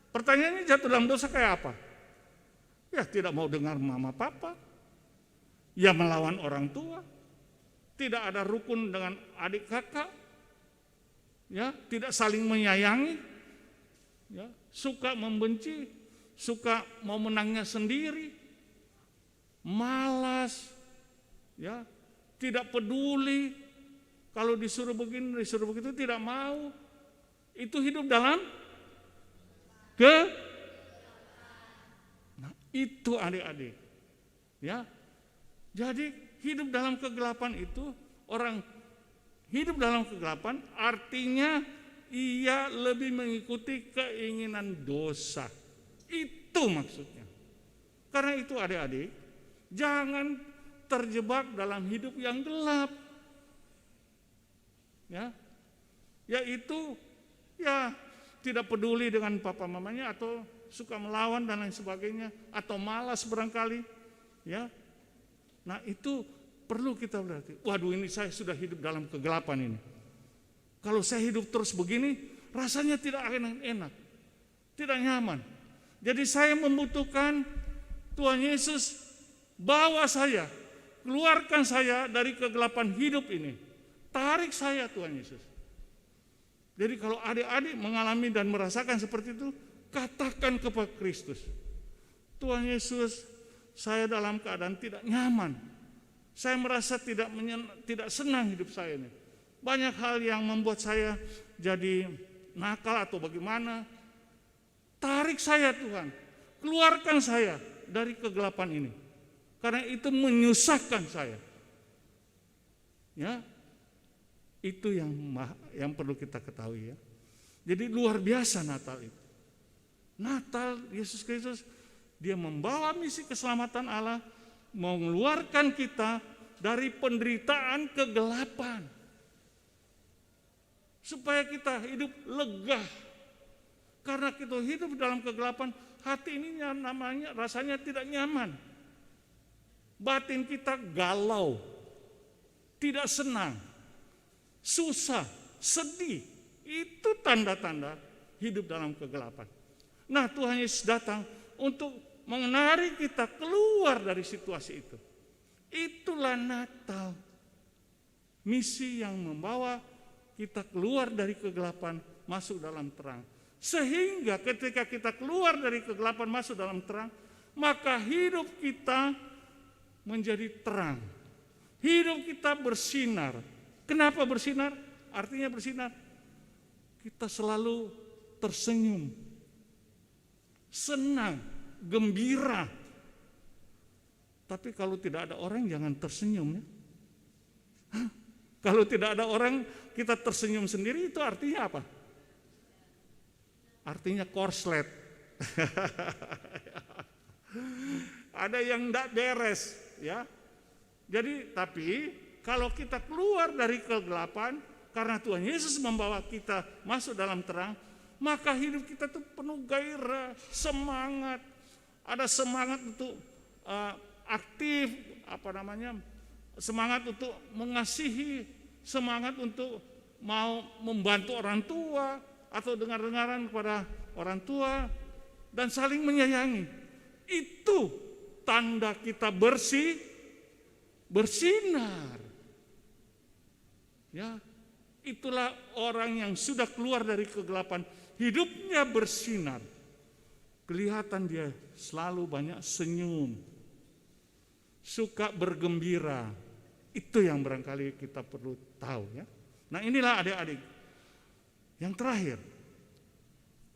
F: pertanyaannya jatuh dalam dosa kayak apa? Ya, tidak mau dengar mama papa. Ya, melawan orang tua. Tidak ada rukun dengan adik kakak. Ya, tidak saling menyayangi. Ya, suka membenci, suka mau menangnya sendiri. Malas. Ya, tidak peduli. Kalau disuruh begini, disuruh begitu, tidak mau. Itu hidup dalam Nah, itu adik-adik. Ya. Jadi hidup dalam kegelapan itu, orang hidup dalam kegelapan artinya ia lebih mengikuti keinginan dosa. Itu maksudnya. Karena itu adik-adik, jangan terjebak dalam hidup yang gelap. Ya, yaitu ya tidak peduli dengan papa mamanya atau suka melawan dan lain sebagainya atau malas barangkali, ya. Nah itu perlu kita berarti. Waduh, ini saya sudah hidup dalam kegelapan ini. Kalau saya hidup terus begini, rasanya tidak enak, tidak nyaman. Jadi saya membutuhkan Tuhan Yesus bawa saya, keluarkan saya dari kegelapan hidup ini. Tarik saya Tuhan Yesus. Jadi kalau adik-adik mengalami dan merasakan seperti itu, katakan kepada Kristus, Tuhan Yesus, saya dalam keadaan tidak nyaman. Saya merasa tidak senang hidup saya ini. Banyak hal yang membuat saya jadi nakal atau bagaimana. Tarik saya Tuhan, keluarkan saya dari kegelapan ini. Karena itu menyusahkan saya. Ya. Itu yang perlu kita ketahui ya. Jadi luar biasa Natal itu. Natal Yesus Kristus, dia membawa misi keselamatan Allah, mengeluarkan kita dari penderitaan kegelapan. Supaya kita hidup lega. Karena kita hidup dalam kegelapan, hati ini namanya rasanya tidak nyaman. Batin kita galau, tidak senang, susah, sedih, itu tanda-tanda hidup dalam kegelapan. Nah, Tuhan Yesus datang untuk menarik kita keluar dari situasi itu. Itulah Natal. Misi yang membawa kita keluar dari kegelapan, masuk dalam terang. Sehingga ketika kita keluar dari kegelapan, masuk dalam terang, maka hidup kita menjadi terang. Hidup kita bersinar. Kenapa bersinar? Artinya bersinar, kita selalu tersenyum, senang, gembira. Tapi kalau tidak ada orang jangan tersenyum ya. Kalau tidak ada orang kita tersenyum sendiri, itu artinya apa? Artinya korslet. Ada yang tidak beres ya. Jadi tapi kalau kita keluar dari kegelapan, karena Tuhan Yesus membawa kita masuk dalam terang, maka hidup kita tuh penuh gairah, semangat. Ada semangat untuk aktif, semangat untuk mengasihi, semangat untuk mau membantu orang tua atau dengar-dengaran kepada orang tua dan saling menyayangi. Itu tanda kita bersinar. Ya, itulah orang yang sudah keluar dari kegelapan, hidupnya bersinar. Kelihatan dia selalu banyak senyum, suka bergembira. Itu yang barangkali kita perlu tahu ya. Nah, inilah adik-adik. Yang terakhir,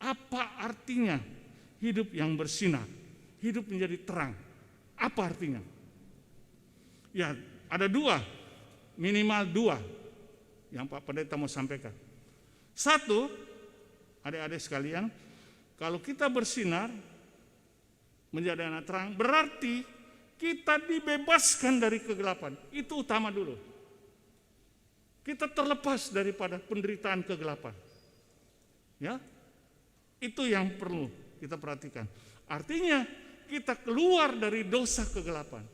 F: apa artinya hidup yang bersinar? Hidup menjadi terang. Apa artinya? Ya, ada minimal dua yang Pak Pendeta mau sampaikan. Satu, adik-adik sekalian, kalau kita bersinar menjadi anak terang, berarti kita dibebaskan dari kegelapan. Itu utama dulu. Kita terlepas daripada penderitaan kegelapan. Ya, itu yang perlu kita perhatikan. Artinya kita keluar dari dosa kegelapan.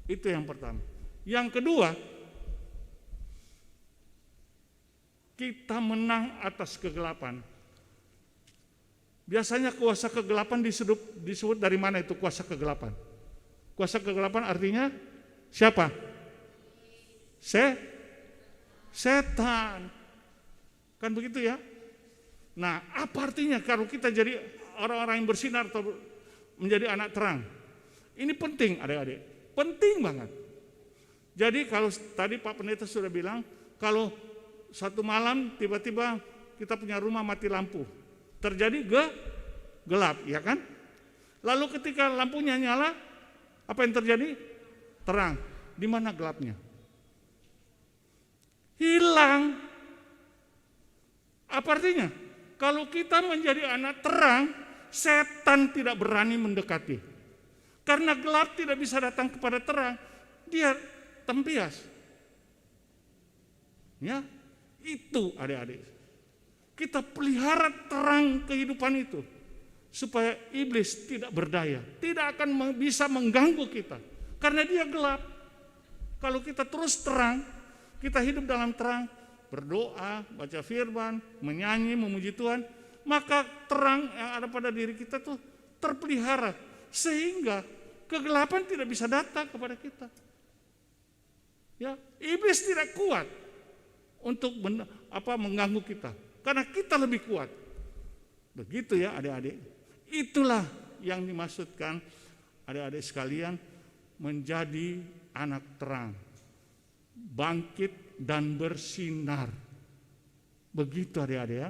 F: Itu yang pertama. Yang kedua, kita menang atas kegelapan. Biasanya kuasa kegelapan disebut dari mana itu kuasa kegelapan? Kuasa kegelapan artinya siapa? Setan. Kan begitu ya? Nah, apa artinya kalau kita jadi orang-orang yang bersinar atau menjadi anak terang? Ini penting adik-adik. Penting banget. Jadi kalau tadi Pak Pendeta sudah bilang, kalau satu malam tiba-tiba kita punya rumah mati lampu. Terjadi gelap, ya kan? Lalu ketika lampunya nyala, apa yang terjadi? Terang. Di mana gelapnya? Hilang. Apa artinya? Kalau kita menjadi anak terang, setan tidak berani mendekati. Karena gelap tidak bisa datang kepada terang, dia tempias. Ya, itu adik-adik. Kita pelihara terang kehidupan itu supaya iblis tidak berdaya, tidak akan bisa mengganggu kita karena dia gelap. Kalau kita terus terang, kita hidup dalam terang, berdoa, baca firman, menyanyi, memuji Tuhan, maka terang yang ada pada diri kita tuh terpelihara sehingga kegelapan tidak bisa datang kepada kita. Ya, iblis tidak kuat untuk mengganggu kita karena kita lebih kuat. Begitu ya adik-adik. Itulah yang dimaksudkan adik-adik sekalian menjadi anak terang, bangkit dan bersinar. Begitu adik-adik ya.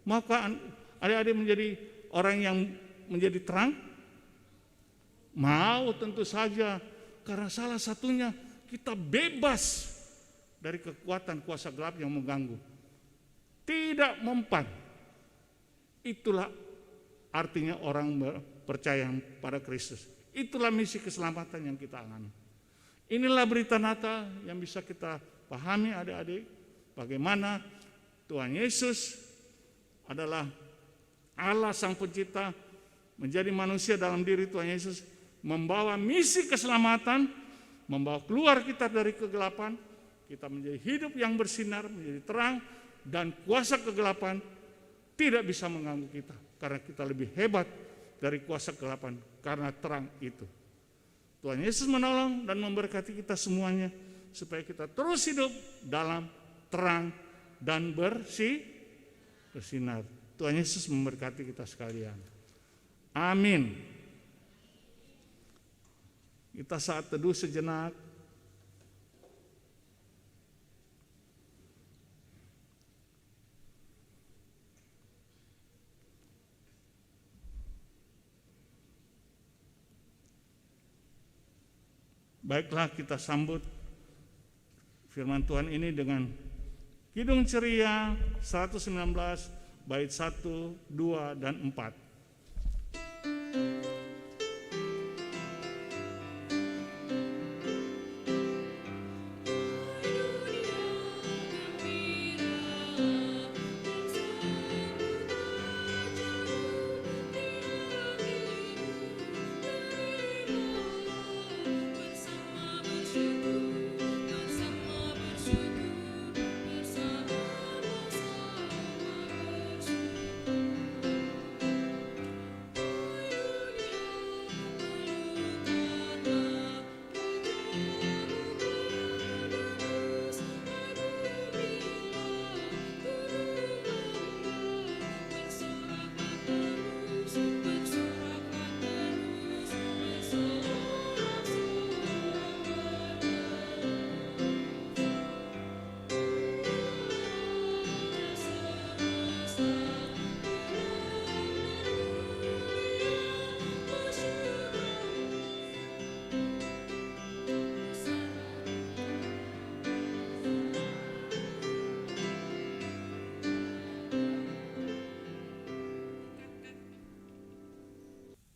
F: Maka adik-adik menjadi orang yang menjadi terang? Mau, tentu saja, karena salah satunya kita bebas dari kekuatan kuasa gelap yang mengganggu. Tidak mempan. Itulah artinya orang percaya pada Kristus. Itulah misi keselamatan yang kita alami. Inilah berita Natal yang bisa kita pahami adik-adik. Bagaimana Tuhan Yesus adalah Allah Sang Pencipta menjadi manusia dalam diri Tuhan Yesus, membawa misi keselamatan, membawa keluar kita dari kegelapan, kita menjadi hidup yang bersinar, menjadi terang, dan kuasa kegelapan tidak bisa mengganggu kita karena kita lebih hebat dari kuasa kegelapan karena terang itu. Tuhan Yesus menolong dan memberkati kita semuanya supaya kita terus hidup dalam terang dan bersinar. Tuhan Yesus memberkati kita sekalian. Amin. Kita saat teduh sejenak. Baiklah, kita sambut firman Tuhan ini dengan Kidung Ceria 119 bait 1, 2, dan 4.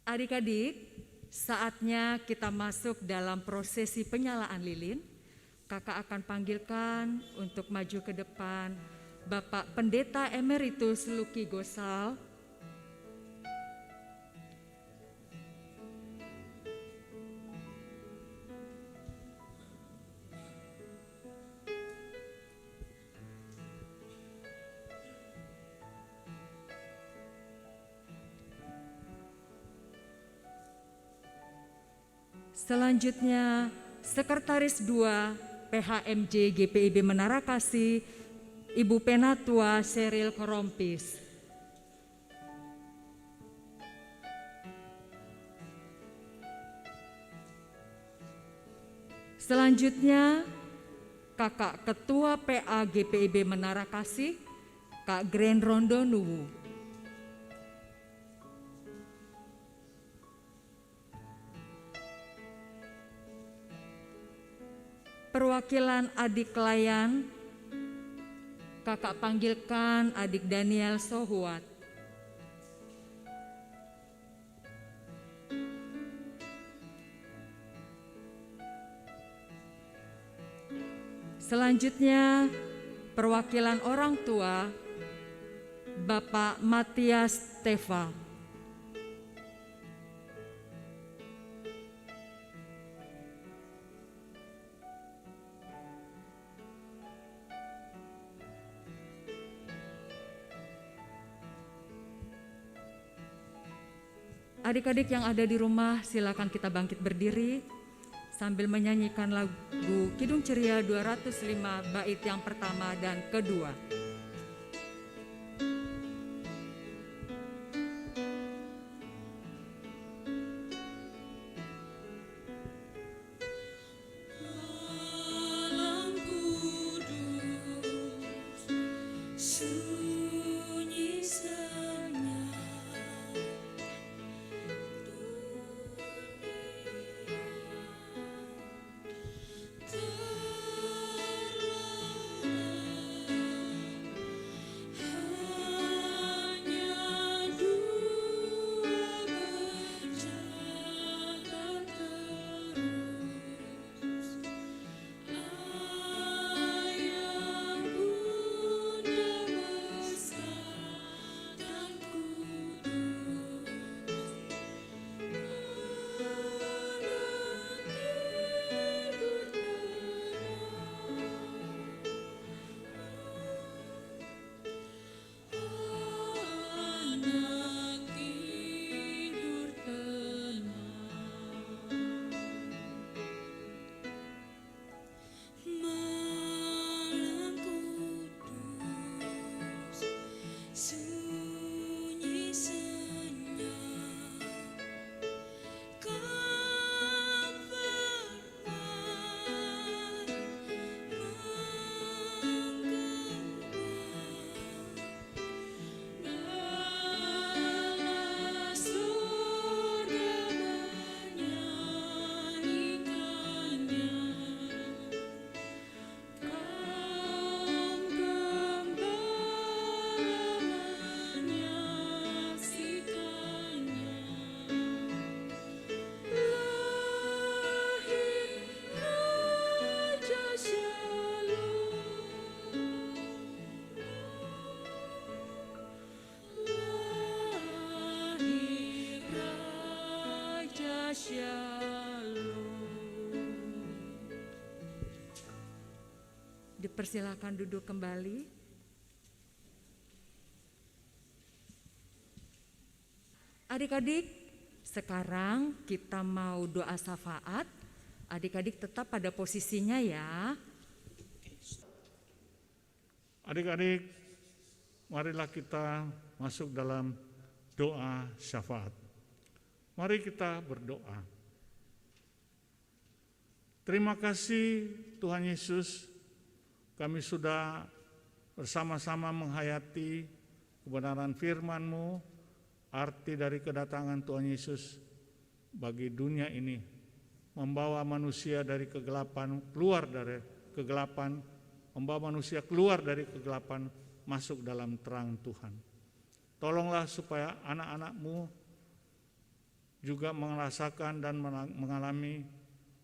B: Adik-adik, saatnya kita masuk dalam prosesi penyalaan lilin. Kakak akan panggilkan untuk maju ke depan Bapak Pendeta Emeritus Lucky Gosal. Selanjutnya, Sekretaris 2 PHMJ GPIB Menara Kasih, Ibu Penatua Sheryl Korompis. Selanjutnya, Kakak Ketua PA GPIB Menara Kasih, Kak Gren Rondo Nuwu. Perwakilan adik Layan, Kakak panggilkan adik Daniel Sohuat. Selanjutnya, perwakilan orang tua, Bapak Matias Teva. Adik-adik yang ada di rumah, silakan kita bangkit berdiri sambil menyanyikan lagu Kidung Ceria 205 bait yang pertama dan kedua.
G: Alam kudus, sunyi senyap, hanya dua berjalan terus. Ayah, Bunda besar dan kudus, anak tidur tenang, malam kudus, sunyi senyap, kau firman menggema dalam surga menyanyikannya. Kaum gembala menyaksikannya. Lahir Raja Shalom, lahir Raja Shalom.
B: Dipersilakan duduk kembali. Adik-adik, sekarang kita mau doa syafaat. Adik-adik tetap pada posisinya ya.
F: Adik-adik, marilah kita masuk dalam doa syafaat. Mari kita berdoa. Terima kasih Tuhan Yesus, kami sudah bersama-sama menghayati kebenaran firman-Mu, arti dari kedatangan Tuhan Yesus bagi dunia ini, membawa manusia dari kegelapan, keluar dari kegelapan, membawa manusia keluar dari kegelapan, masuk dalam terang Tuhan. Tolonglah supaya anak-anak-Mu juga merasakan dan mengalami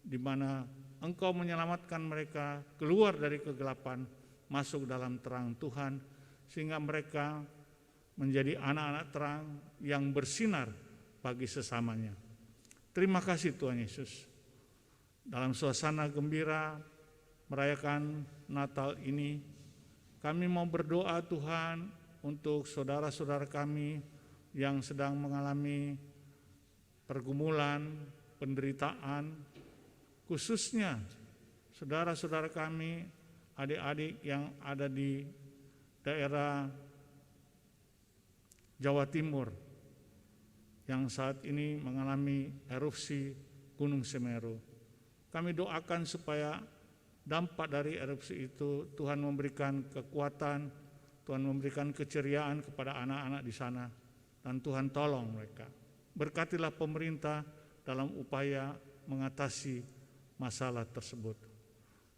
F: di mana Engkau menyelamatkan mereka keluar dari kegelapan, masuk dalam terang Tuhan, sehingga mereka menjadi anak-anak terang yang bersinar bagi sesamanya. Terima kasih Tuhan Yesus. Dalam suasana gembira merayakan Natal ini, kami mau berdoa Tuhan untuk saudara-saudara kami yang sedang mengalami pergumulan, penderitaan, khususnya saudara-saudara kami, adik-adik yang ada di daerah Jawa Timur yang saat ini mengalami erupsi Gunung Semeru. Kami doakan supaya dampak dari erupsi itu Tuhan memberikan kekuatan, Tuhan memberikan keceriaan kepada anak-anak di sana, dan Tuhan tolong mereka. Berkatilah pemerintah dalam upaya mengatasi masalah tersebut.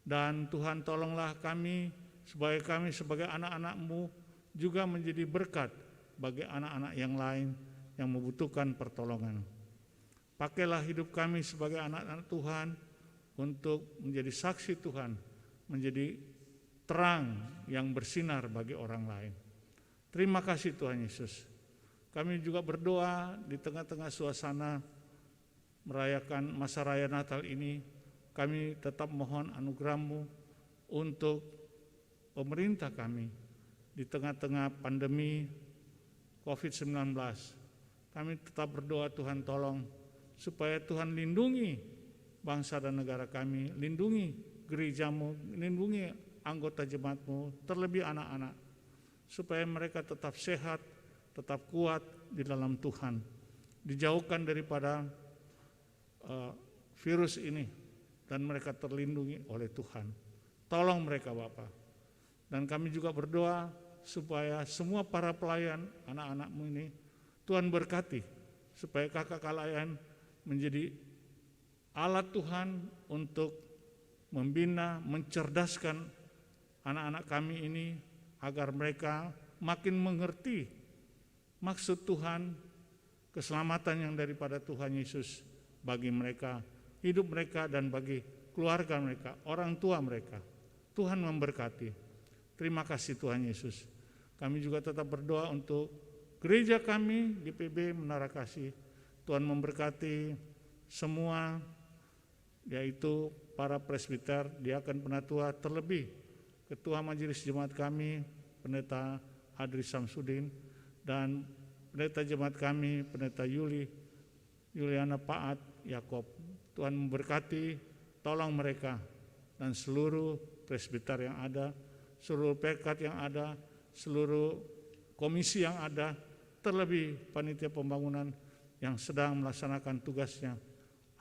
F: Dan Tuhan tolonglah kami supaya kami sebagai anak-anak-Mu juga menjadi berkat bagi anak-anak yang lain yang membutuhkan pertolongan. Pakailah hidup kami sebagai anak-anak Tuhan untuk menjadi saksi Tuhan, menjadi terang yang bersinar bagi orang lain. Terima kasih Tuhan Yesus. Kami juga berdoa di tengah-tengah suasana merayakan masa raya Natal ini, kami tetap mohon anugerah-Mu untuk pemerintah kami di tengah-tengah pandemi COVID-19. Kami tetap berdoa Tuhan tolong supaya Tuhan lindungi bangsa dan negara kami, lindungi gereja-Mu, lindungi anggota jemaat-Mu, terlebih anak-anak, supaya mereka tetap sehat, tetap kuat di dalam Tuhan, dijauhkan daripada virus ini, dan mereka terlindungi oleh Tuhan. Tolong mereka Bapa. Dan kami juga berdoa supaya semua para pelayan anak-anak-Mu ini Tuhan berkati, supaya kakak layan menjadi alat Tuhan untuk membina, mencerdaskan anak-anak kami ini agar mereka makin mengerti maksud Tuhan, keselamatan yang daripada Tuhan Yesus bagi mereka, hidup mereka dan bagi keluarga mereka, orang tua mereka. Tuhan memberkati. Terima kasih Tuhan Yesus. Kami juga tetap berdoa untuk gereja kami di PB Menara Kasih. Tuhan memberkati semua, yaitu para presbiter, diaken penatua, terlebih Ketua Majelis Jemaat kami, Pendeta Adri Samsudin, dan Pendeta Jemaat kami, Pendeta Yuliana Paat Yakob. Tuhan memberkati, tolong mereka dan seluruh presbiter yang ada, seluruh pekat yang ada, seluruh komisi yang ada, terlebih panitia pembangunan yang sedang melaksanakan tugasnya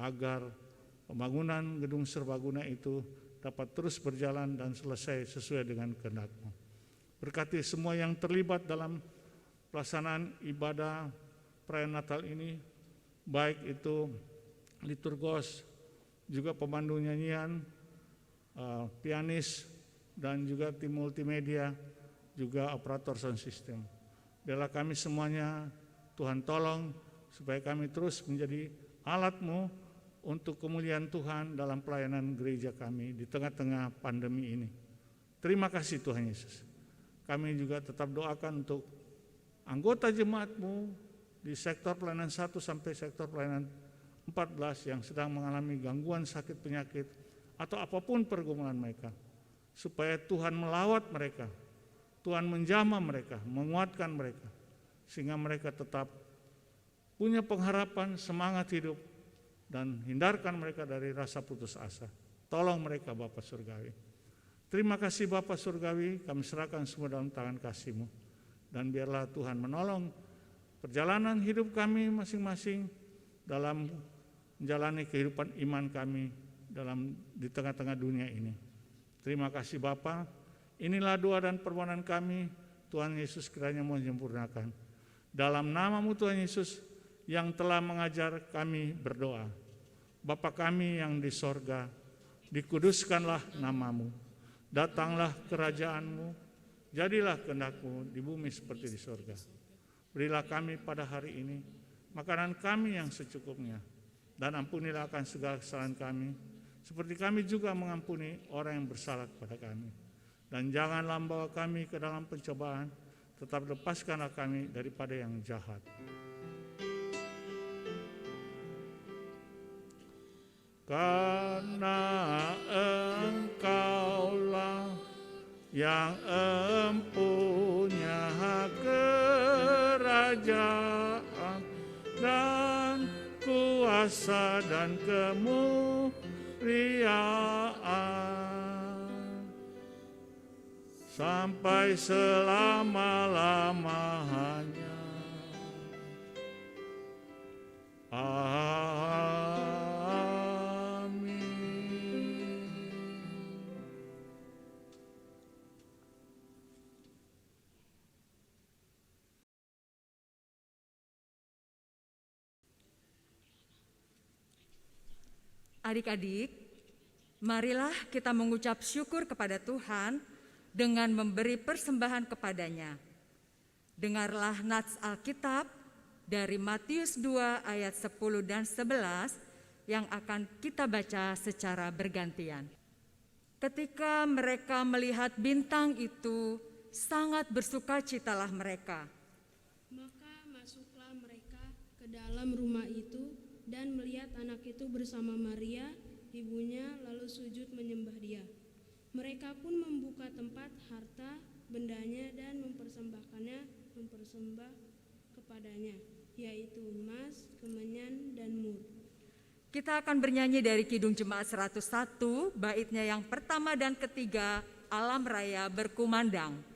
F: agar pembangunan gedung serbaguna itu dapat terus berjalan dan selesai sesuai dengan kehendak-Mu. Berkati semua yang terlibat dalam pelaksanaan ibadah perayaan Natal ini, baik itu liturgos, juga pemandu nyanyian, pianis, dan juga tim multimedia, juga operator sound system. Biarlah kami semuanya Tuhan tolong supaya kami terus menjadi alat-Mu untuk kemuliaan Tuhan dalam pelayanan gereja kami di tengah-tengah pandemi ini. Terima kasih Tuhan Yesus. Kami juga tetap doakan untuk anggota jemaat-Mu di sektor pelayanan 1 sampai sektor pelayanan 14 yang sedang mengalami gangguan sakit penyakit atau apapun pergumulan mereka, supaya Tuhan melawat mereka, Tuhan menjamah mereka, menguatkan mereka, sehingga mereka tetap punya pengharapan, semangat hidup, dan hindarkan mereka dari rasa putus asa. Tolong mereka Bapa Surgawi. Terima kasih Bapa Surgawi, kami serahkan semua dalam tangan kasih-Mu, dan biarlah Tuhan menolong perjalanan hidup kami masing-masing dalam menjalani kehidupan iman kami di tengah-tengah dunia ini. Terima kasih Bapa. Inilah doa dan permohonan kami, Tuhan Yesus kiranya menyempurnakan. Dalam nama-Mu Tuhan Yesus yang telah mengajar kami berdoa. Bapa kami yang di sorga, dikuduskanlah nama-Mu, datanglah kerajaan-Mu, jadilah kehendak-Mu di bumi seperti di sorga. Berilah kami pada hari ini makanan kami yang secukupnya. Dan ampunilah akan segala kesalahan kami, seperti kami juga mengampuni orang yang bersalah kepada kami. Dan janganlah membawa kami ke dalam pencobaan, tetap lepaskanlah kami daripada yang jahat. Karena Engkaulah yang empunya kerajaan dan kuasa dan kemuliaan sampai selama-lamanya.
B: Adik-adik, marilah kita mengucap syukur kepada Tuhan dengan memberi persembahan kepadanya. Dengarlah nats Alkitab dari Matius 2 ayat 10 dan 11 yang akan kita baca secara bergantian. Ketika mereka melihat bintang itu, sangat bersukacitalah mereka.
I: Maka masuklah mereka ke dalam rumah itu dan melihat anak itu bersama Maria, ibunya, lalu sujud menyembah dia. Mereka pun membuka tempat harta bendanya dan mempersembah kepadanya, yaitu emas, kemenyan, dan mur.
B: Kita akan bernyanyi dari Kidung Jemaat 101, baitnya yang pertama dan ketiga, Alam Raya Berkumandang.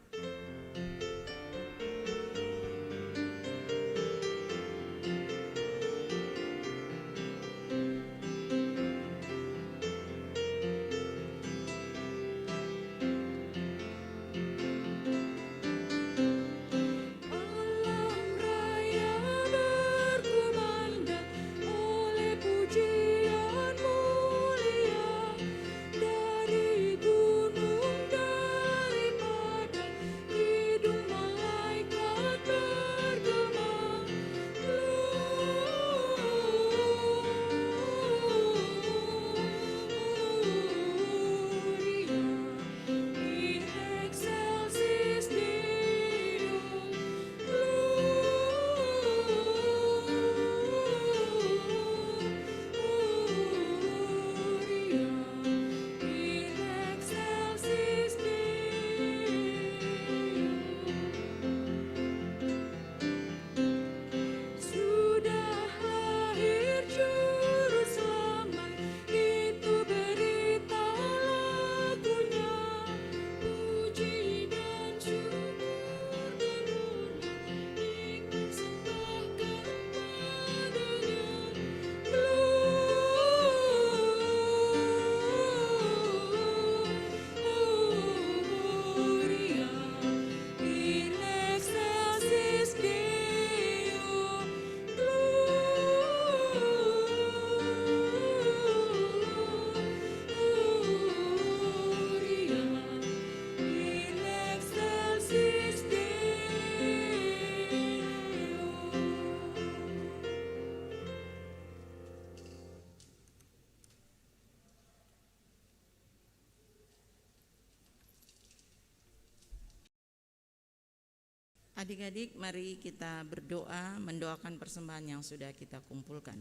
J: Adik-adik, mari kita berdoa mendoakan persembahan yang sudah kita kumpulkan.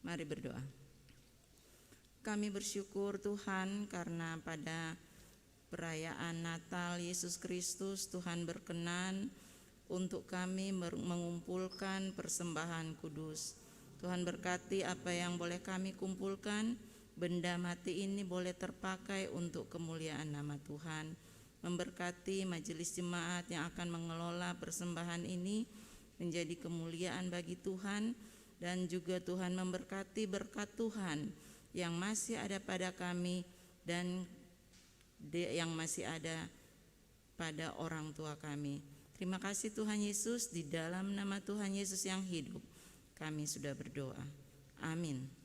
J: Mari berdoa. Kami bersyukur Tuhan karena pada perayaan Natal Yesus Kristus Tuhan berkenan untuk kami mengumpulkan persembahan kudus. Tuhan berkati apa yang boleh kami kumpulkan, benda mati ini boleh terpakai untuk kemuliaan nama Tuhan. Memberkati majelis jemaat yang akan mengelola persembahan ini menjadi kemuliaan bagi Tuhan, dan juga Tuhan memberkati berkat Tuhan yang masih ada pada kami dan yang masih ada pada orang tua kami. Terima kasih Tuhan Yesus, di dalam nama Tuhan Yesus yang hidup kami sudah berdoa. Amin.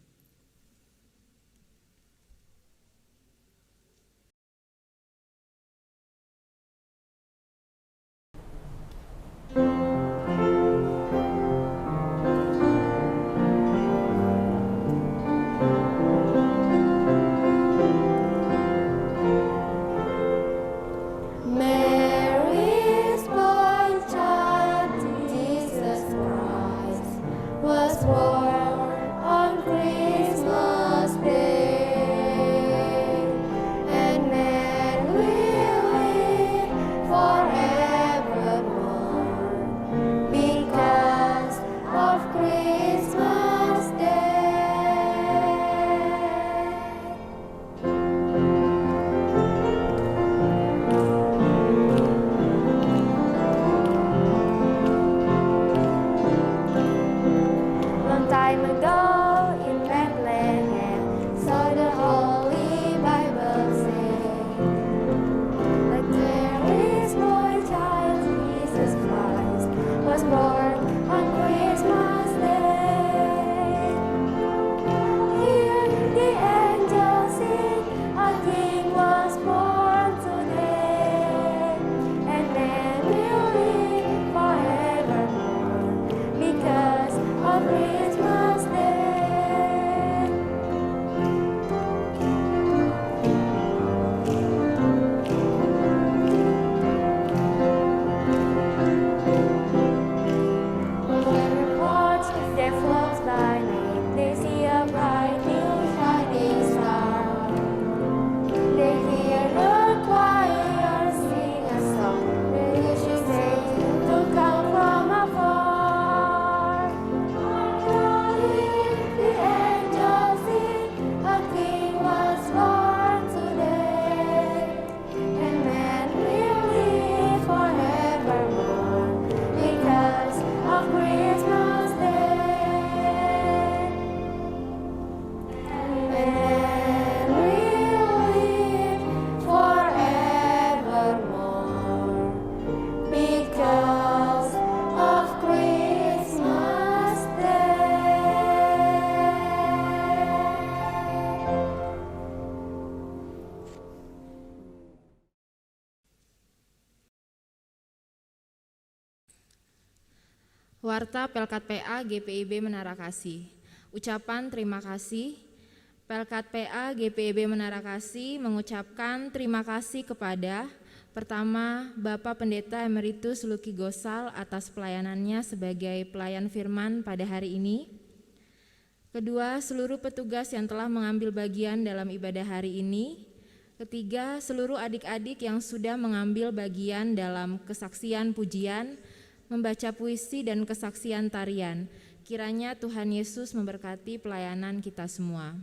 K: Warta Pelkat PA GPIB Menara Kasih. Ucapan terima kasih. Pelkat PA GPIB Menara Kasih mengucapkan terima kasih kepada pertama, Bapak Pendeta Emeritus Lucky Gosal atas pelayanannya sebagai pelayan firman pada hari ini. Kedua, seluruh petugas yang telah mengambil bagian dalam ibadah hari ini. Ketiga, seluruh adik-adik yang sudah mengambil bagian dalam kesaksian pujian, membaca puisi dan kesaksian tarian. Kiranya Tuhan Yesus memberkati pelayanan kita semua.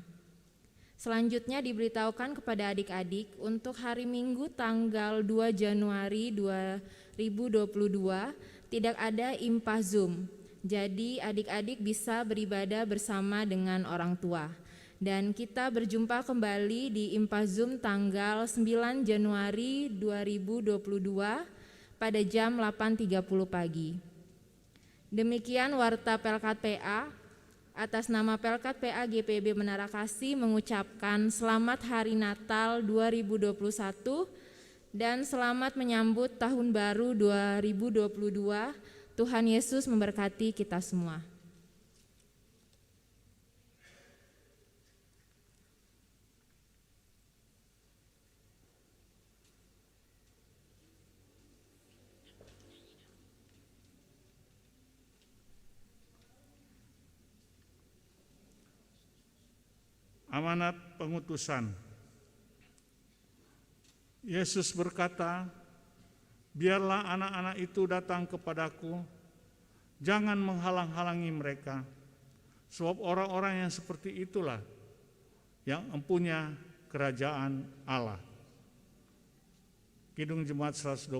K: Selanjutnya diberitahukan kepada adik-adik untuk hari Minggu tanggal 2 Januari 2022 tidak ada impah Zoom. Jadi adik-adik bisa beribadah bersama dengan orang tua. Dan kita berjumpa kembali di impah Zoom tanggal 9 Januari 2022 pada jam 8.30 pagi. Demikian Warta Pelkat PA. Atas nama Pelkat PA GPIB Menara Kasih mengucapkan selamat Hari Natal 2021 dan selamat menyambut Tahun Baru 2022. Tuhan Yesus memberkati kita semua.
F: Amanat pengutusan. Yesus berkata, biarlah anak-anak itu datang kepadaku, jangan menghalang-halangi mereka, sebab orang-orang yang seperti itulah yang empunya kerajaan Allah. Kidung Jemaat 120.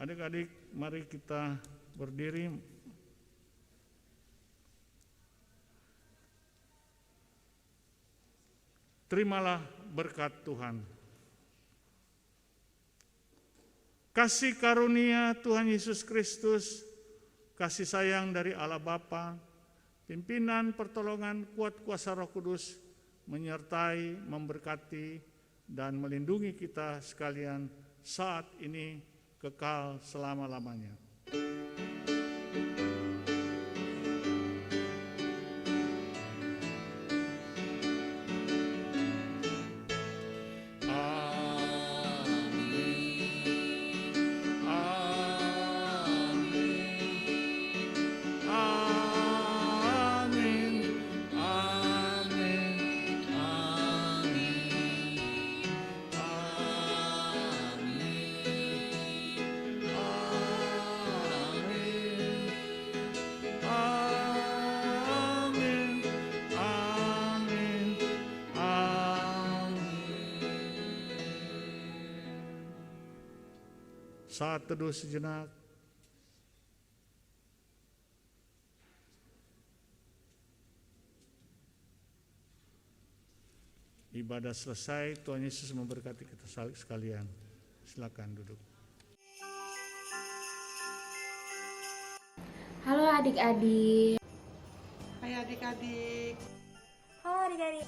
F: Adik-adik, mari kita berdiri. Terimalah berkat Tuhan. Kasih karunia Tuhan Yesus Kristus, kasih sayang dari Allah Bapa, pimpinan pertolongan kuat kuasa Roh Kudus menyertai, memberkati, dan melindungi kita sekalian saat ini kekal selama-lamanya. Saat teduh sejenak. Ibadah selesai, Tuhan Yesus memberkati kita sekalian. Silakan duduk.
K: Halo adik-adik.
L: Hai adik-adik.
K: Halo adik-adik.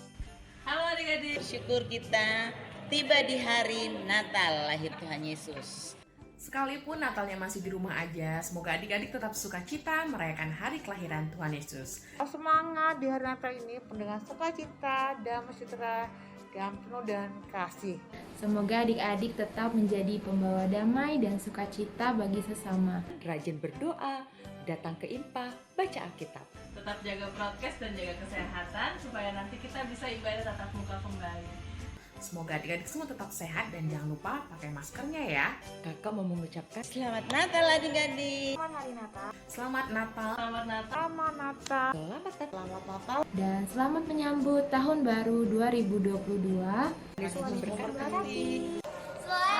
M: Halo adik-adik. Bersyukur kita tiba di hari Natal lahir Tuhan Yesus.
N: Sekalipun Natalnya masih di rumah aja, semoga adik-adik tetap sukacita merayakan hari kelahiran Tuhan Yesus.
L: Semangat di hari Natal ini penuh dengan sukacita, damai sejahtera, dan penuh dengan kasih.
K: Semoga adik-adik tetap menjadi pembawa damai dan sukacita bagi sesama.
O: Rajin berdoa, datang ke IMPA, baca Alkitab.
P: Tetap jaga prokes dan jaga kesehatan supaya nanti kita bisa ibadah tatap muka kembali.
N: Semoga adik-adik semua tetap sehat dan jangan lupa pakai maskernya ya.
O: Kakak mau mengucapkan
M: Selamat Natal adik-adik.
K: Selamat hari Natal.
N: Selamat Natal.
P: Selamat Natal.
L: Selamat Natal.
M: Selamat Natal.
K: Dan selamat menyambut tahun baru 2022.
O: Tuhan berkati.
H: Selamat